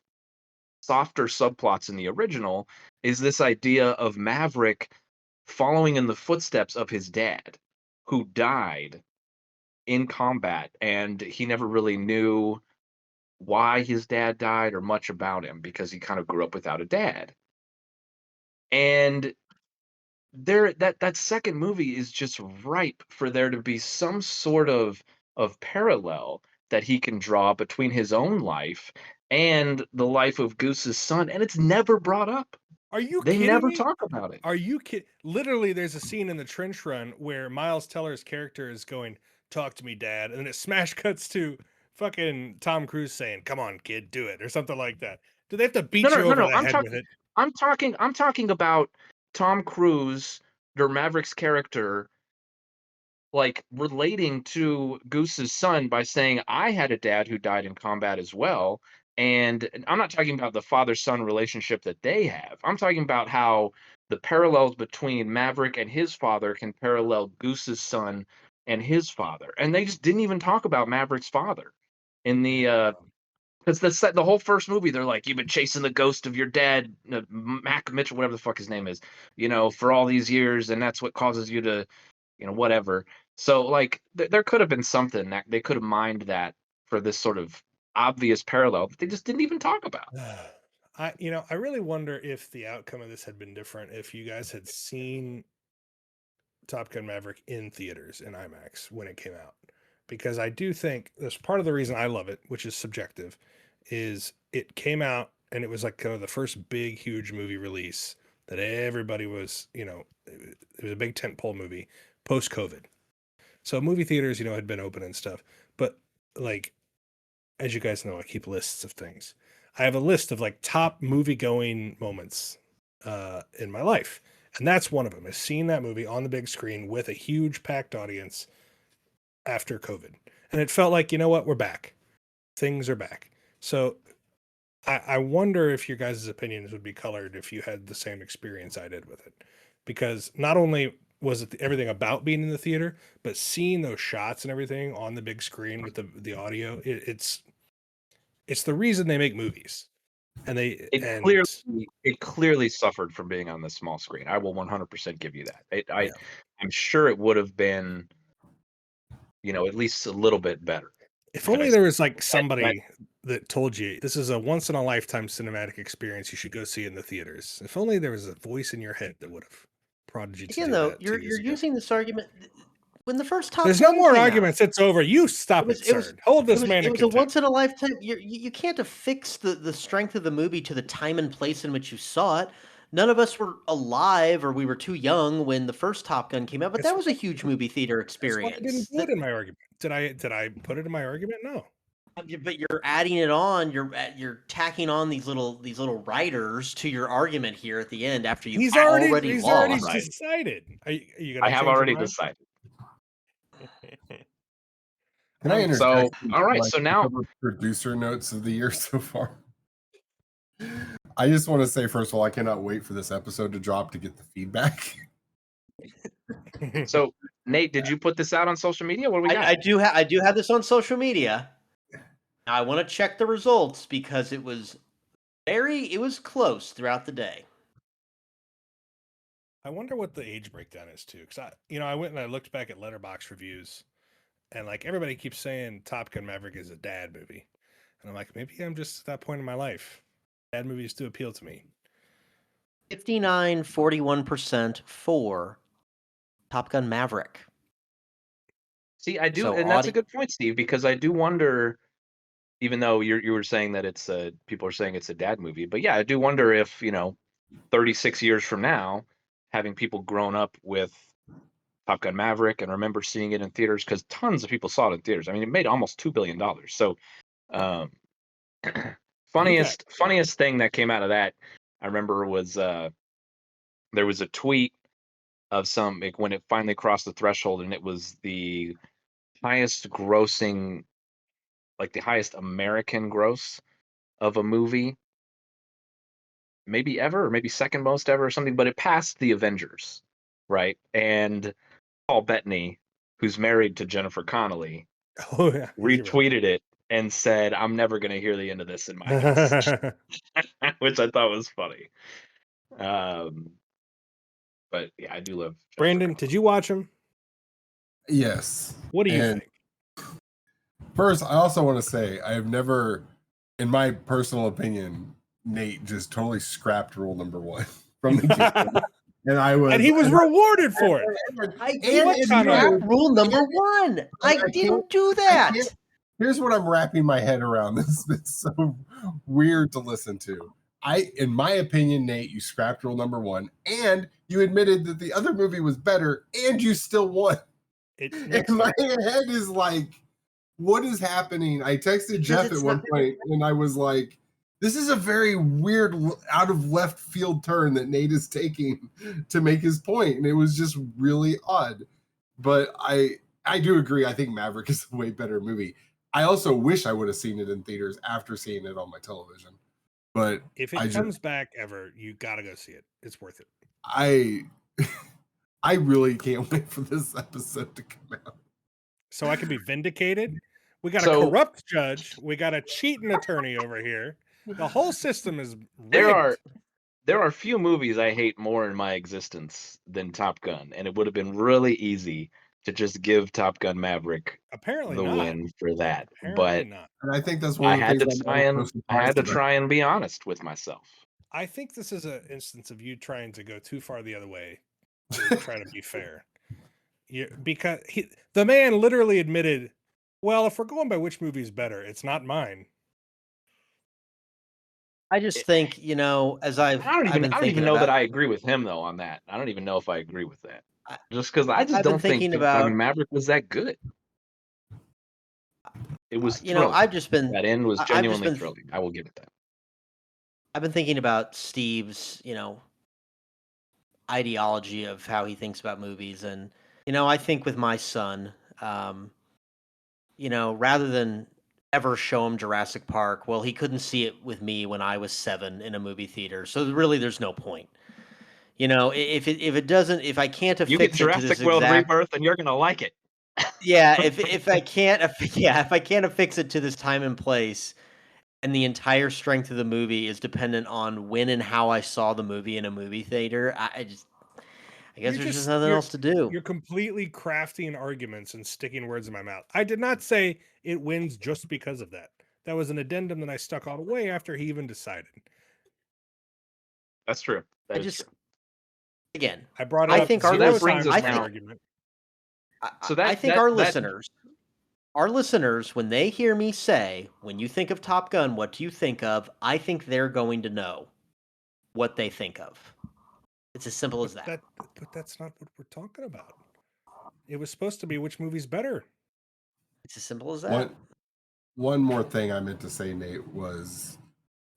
softer subplots in the original is this idea of Maverick following in the footsteps of his dad, who died in combat, and he never really knew why his dad died or much about him because he kind of grew up without a dad. And that second movie is just ripe for there to be some sort of parallel that he can draw between his own life and the life of Goose's son, and it's never brought up. Are you They kidding never me? talk about it. Are you kidding? Literally, there's a scene in the trench run where Miles Teller's character is going, "Talk to me, Dad," and then it smash cuts to fucking Tom Cruise saying, "Come on, kid, do it," or something like that. Do they have to beat you over the head with it? I'm talking about Tom Cruise, or Maverick's character, like relating to Goose's son by saying, I had a dad who died in combat as well. And I'm not talking about the father son relationship that they have. I'm talking about how the parallels between Maverick and his father can parallel Goose's son and his father. And they just didn't even talk about Maverick's father in the because the whole first movie, they're like, you've been chasing the ghost of your dad, Mac Mitchell, whatever the fuck his name is, for all these years, and that's what causes you to, whatever. So like, there could have been something that they could have mined that for this sort of obvious parallel that they just didn't even talk about. I really wonder if the outcome of this had been different if you guys had seen Top Gun Maverick in theaters in IMAX when it came out, because I do think that's part of the reason I love it, which is subjective, is it came out and it was like kind of the first big, huge movie release that everybody was, it was a big tentpole movie post COVID. So movie theaters, had been open and stuff. But like, as you guys know, I keep lists of things. I have a list of like top movie going moments in my life. And that's one of them, is seeing that movie on the big screen with a huge packed audience after COVID. And it felt like, we're back. Things are back. So I wonder if your guys' opinions would be colored if you had the same experience I did with it. Because not only was it everything about being in the theater, but seeing those shots and everything on the big screen with the audio, it's the reason they make movies. And it clearly suffered from being on the small screen. I will 100% give you that. I'm sure it would have been, at least a little bit better. If only there was like somebody that told you this is a once in a lifetime cinematic experience you should go see in the theaters. If only there was a voice in your head that would have prodded you to Again, do though, that. you're using this argument when the first Top There's Gun no more came out. arguments. It's over. You stop it, sir. Hold this man in contempt. It was a once in a lifetime. You can't affix the strength of the movie to the time and place in which you saw it. None of us were alive, or we were too young when the first Top Gun came out. But that was a huge movie theater experience. I didn't put it in my argument. Did I put it in my argument? No. But you're adding it on. You're tacking on these little writers to your argument here at the end after you've already decided. Are you gonna I have already decided. Can I interject? So, all right. So now, producer notes of the year so far. I just want to say, first of all, I cannot wait for this episode to drop to get the feedback. So, Nate, did you put this out on social media? What do we got? I do have this on social media. Now, I want to check the results because it was close throughout the day. I wonder what the age breakdown is too, because I went and I looked back at Letterboxd reviews, and like everybody keeps saying Top Gun Maverick is a dad movie, and I'm like, maybe I'm just at that point in my life. Dad movies do appeal to me. 59-41% for Top Gun Maverick. See, I do, and that's a good point, Steve, because I do wonder, even though you were saying that people are saying it's a dad movie, but yeah, I do wonder if 36 years from now, having people grown up with Top Gun Maverick and remember seeing it in theaters, because tons of people saw it in theaters. I mean, it made almost $2 billion. So, funniest thing that came out of that, I remember, was there was a tweet of when it finally crossed the threshold, and it was the highest grossing, like the highest American gross of a movie, maybe ever, or maybe second most ever or something, but it passed the Avengers, right? And Paul Bettany, who's married to Jennifer Connelly, retweeted it and said, "I'm never going to hear the end of this in my house," which I thought was funny. But yeah, I do love Jennifer Brandon, Connelly. did you watch him? Yes. What do you think? First, I also want to say I have never, in my personal opinion, Nate just totally scrapped rule number 1 from the get-go. And he was rewarded for it. I didn't scrap rule number 1. I didn't do that. Here's what I'm wrapping my head around. This is so weird to listen to. In my opinion, Nate, you scrapped rule number 1, and you admitted that the other movie was better, and you still won. And my head is like, what is happening? I texted Jeff at one point, and I was like, this is a very weird, out of left field turn that Nate is taking to make his point, and it was just really odd. But I do agree. I think Maverick is a way better movie. I also wish I would have seen it in theaters after seeing it on my television. But if it comes back ever, you gotta go see it. It's worth it. I really can't wait for this episode to come out. So I can be vindicated. We got a corrupt judge. We got a cheating attorney over here. The whole system is rigged. There are few movies I hate more in my existence than Top Gun, and it would have been really easy to just give Top Gun Maverick the win for that. But and I think that's one I had to try and be honest with myself. I think this is an instance of you trying to go too far the other way to try to be fair. Because the man literally admitted Well, if we're going by which movie is better, it's not mine. I just think, as I've I don't been even thinking know that about, I agree with him though on that. I don't even know if I agree with that. I- Just because I just I've been don't think thinking about, Gun Maverick was that good. It was thrilling. I've just been, That end was I've just genuinely been, thrilling. I will give it that. I've been thinking about Steve's, ideology of how he thinks about movies, and I think with my son, rather than ever show him Jurassic Park, well, he couldn't see it with me when I was 7 in a movie theater, so really, there's no point. If I can't You get affix it to this Jurassic World exact, Rebirth, and you're gonna like it. yeah, if I can't, if I can't affix it to this time and place, and the entire strength of the movie is dependent on when and how I saw the movie in a movie theater, I guess there's just nothing else to do. You're completely crafting arguments and sticking words in my mouth. I did not say it wins just because of that. That was an addendum that I stuck all the way after he even decided. That's true. That is true. Again, I brought it I up think zero our times brings us in my now. argument. I think our listeners, when they hear me say, when you think of Top Gun, what do you think of? I think they're going to know what they think of. It's as simple as that. But that's not what we're talking about. It was supposed to be which movie's better. It's as simple as that. One more thing I meant to say, Nate, was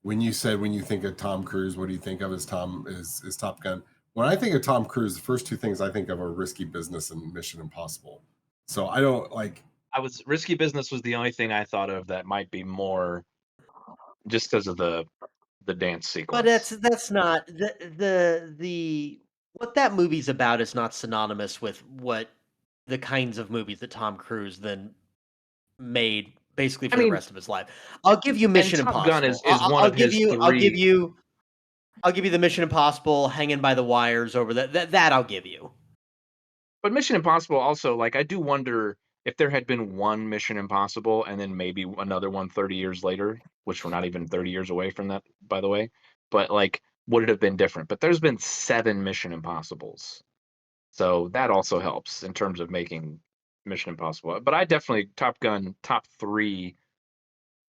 when you said when you think of Tom Cruise, what do you think of as Top Gun? When I think of Tom Cruise, the first two things I think of are Risky Business and Mission Impossible. So I don't like. Risky Business was the only thing I thought of that might be more, just because of the dance sequence. But that's not the what that movie's about is not synonymous with what the kinds of movies that Tom Cruise then made basically for the rest of his life. I'll give you Mission Top Impossible. Gun is one of his three. I'll give you the Mission Impossible hanging by the wires over that I'll give you. But Mission Impossible also, like, I do wonder if there had been one Mission Impossible and then maybe another one 30 years later, which we're not even 30 years away from that, by the way. But like, would it have been different? But there's been 7 Mission Impossibles. So that also helps in terms of making Mission Impossible. But I definitely, Top Gun, top 3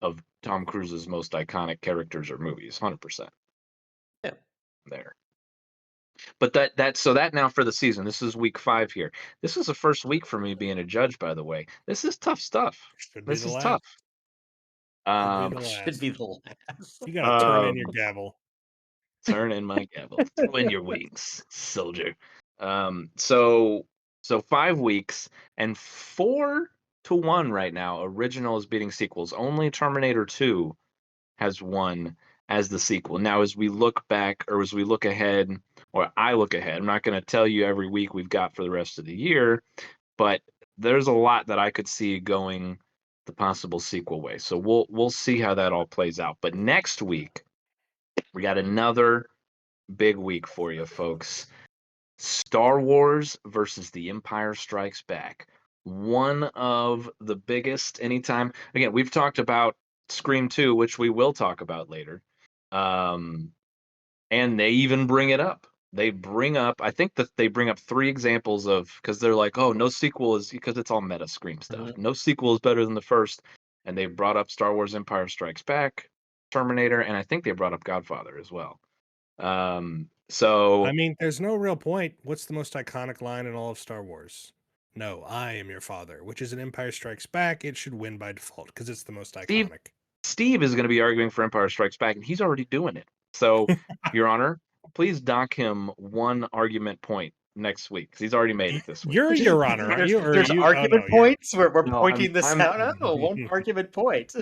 of Tom Cruise's most iconic characters or movies, 100%. Yeah. There. But so that now for the season, this is week 5 here. This is the first week for me being a judge, by the way. This is tough stuff. This is tough. Should be the last. You gotta turn in your gavel. Turn in my gavel. Throw in your wings, soldier. So 5 weeks and 4-1 right now. Original is beating sequels. Only Terminator 2 has won as the sequel. Now, as we look back, or as we look ahead, or I look ahead, I'm not going to tell you every week we've got for the rest of the year, but there's a lot that I could see going the possible sequel way. So we'll see how that all plays out. But next week, we got another big week for you, folks. Star Wars versus The Empire Strikes Back. One of the biggest anytime. Again, we've talked about Scream 2, which we will talk about later. And they even bring it up. I think that they bring up 3 examples of, because they're like, oh, no sequel is, because it's all meta Scream stuff. Mm-hmm. No sequel is better than the first. And they brought up Star Wars Empire Strikes Back, Terminator, and I think they brought up Godfather as well. So I mean, there's no real point. What's the most iconic line in all of Star Wars? No, I am your father, which is an Empire Strikes Back. It should win by default because it's the most iconic. Steve is going to be arguing for Empire Strikes Back, and he's already doing it. So, Your Honor, please dock him 1 argument point next week because he's already made it this week. You're Your Honor, are you? There's argument points where we're pointing this I'm out. Oh, 1 argument point.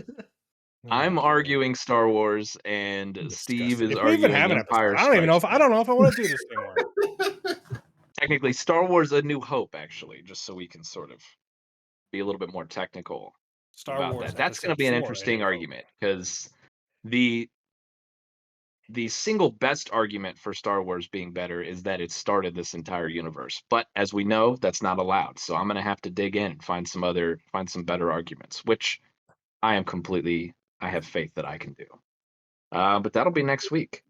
I'm arguing Star Wars, and Steve is If we even arguing have an Empire episode, I don't even know if Strikes I don't know if I want to do this anymore. Technically, Star Wars: A New Hope, actually, just so we can sort of be a little bit more technical about Wars that. That's going to be an Episode 4, interesting A New Hope. argument because the single best argument for Star Wars being better is that it started this entire universe. But as we know, that's not allowed. So I'm going to have to dig in and find some better arguments, which I have faith that I can do. But that'll be next week.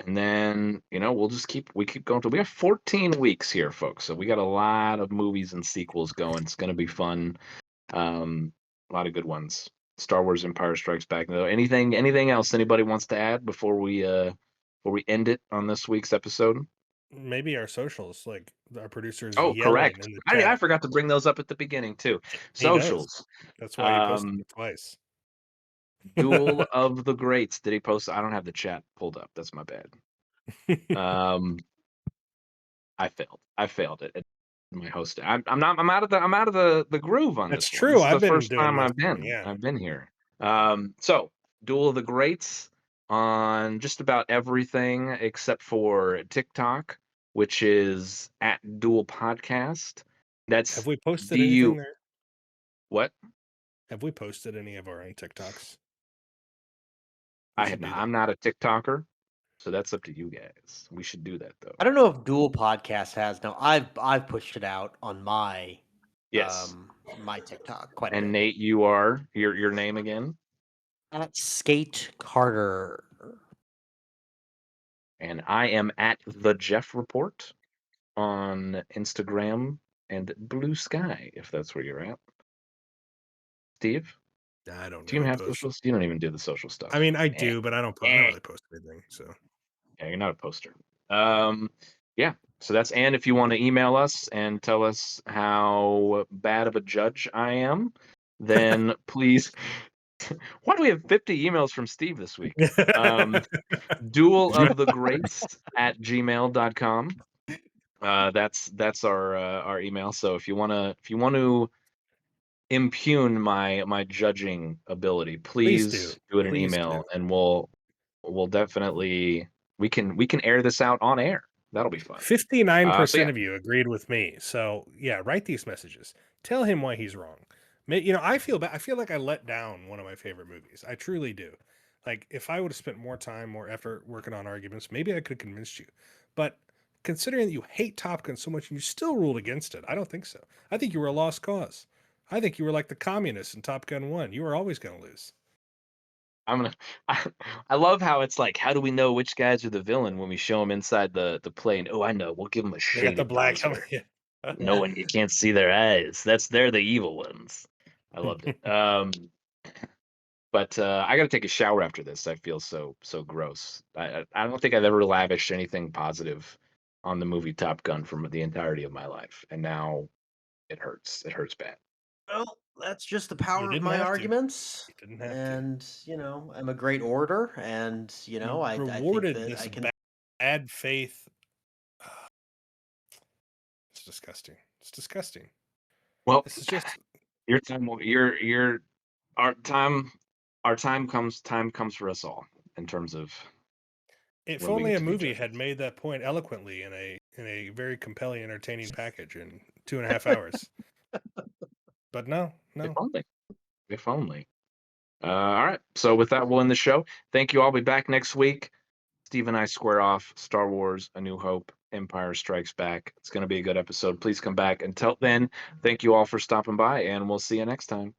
And then, we'll just keep going till we have 14 weeks here, folks. So we got a lot of movies and sequels going. It's going to be fun. A lot of good ones. Star Wars Empire Strikes Back. Though, anything else anybody wants to add before we end it on this week's episode? Maybe our socials, like our producers Oh, yelling correct. in the I chat. forgot to bring those up at the beginning too. He knows. Socials. That's why he posted it twice. Duel of the Greats. Did he post? I don't have the chat pulled up. That's my bad. I failed it at my host. I'm out of the groove on That's this true. one. This is I've the been first doing time this I've been. one, yeah. I've been here. So Duel of the Greats on just about everything except for TikTok, which is at Duel Podcast. That's Have we posted DU. anything there? What? Have we posted any of our own TikToks? I have not. I'm not a TikToker, so that's up to you guys. We should do that though. I don't know if Duel Podcast has. No, I've pushed it out on my Yes. my TikTok quite a And bit. Nate, you are your name again? At Skate Carter. And I am at the Jeff Report on Instagram and Blue Sky, if that's where you're at. Steve? I don't Do you even really have post. socials? You don't even do the social stuff. I mean, I do, but I don't really post anything. So yeah, you're not a poster. Yeah. So that's, and if you want to email us and tell us how bad of a judge I am, then please. Why do we have 50 emails from Steve this week? duelofthegreats@gmail.com. That's our email. So if you want to impugn my judging ability, please do it in email, and we'll definitely we can air this out on air. That'll be fun. 59% of you agreed with me. So yeah, write these messages. Tell him why he's wrong. I feel bad. I feel like I let down one of my favorite movies. I truly do. Like if I would have spent more time, more effort working on arguments, maybe I could have convinced you. But considering that you hate Top Gun so much and you still ruled against it, I don't think so. I think you were a lost cause. I think you were like the communists in Top Gun 1. You were always going to lose. I love how it's like, how do we know which guys are the villain when we show them inside the plane? Oh, I know. We'll give them a They got shade. the black visor. helmet. No one, you can't see their eyes. They're the evil ones. I loved it. But I got to take a shower after this. I feel so gross. I don't think I've ever lavished anything positive on the movie Top Gun for the entirety of my life, and now it hurts. It hurts bad. Well, that's just the power of my arguments. You didn't have and I'm a great orator, and I rewarded think that this I can. bad faith. It's disgusting. It's disgusting. Well, this is just your time. Our time comes for us all in terms of. If only a movie had made that point eloquently in a very compelling, entertaining package in 2.5 hours. But no. If only. All right. So with that, we'll end the show. Thank you all. I'll be back next week. Steve and I square off Star Wars, A New Hope, Empire Strikes Back. It's going to be a good episode. Please come back. Until then, thank you all for stopping by, and we'll see you next time.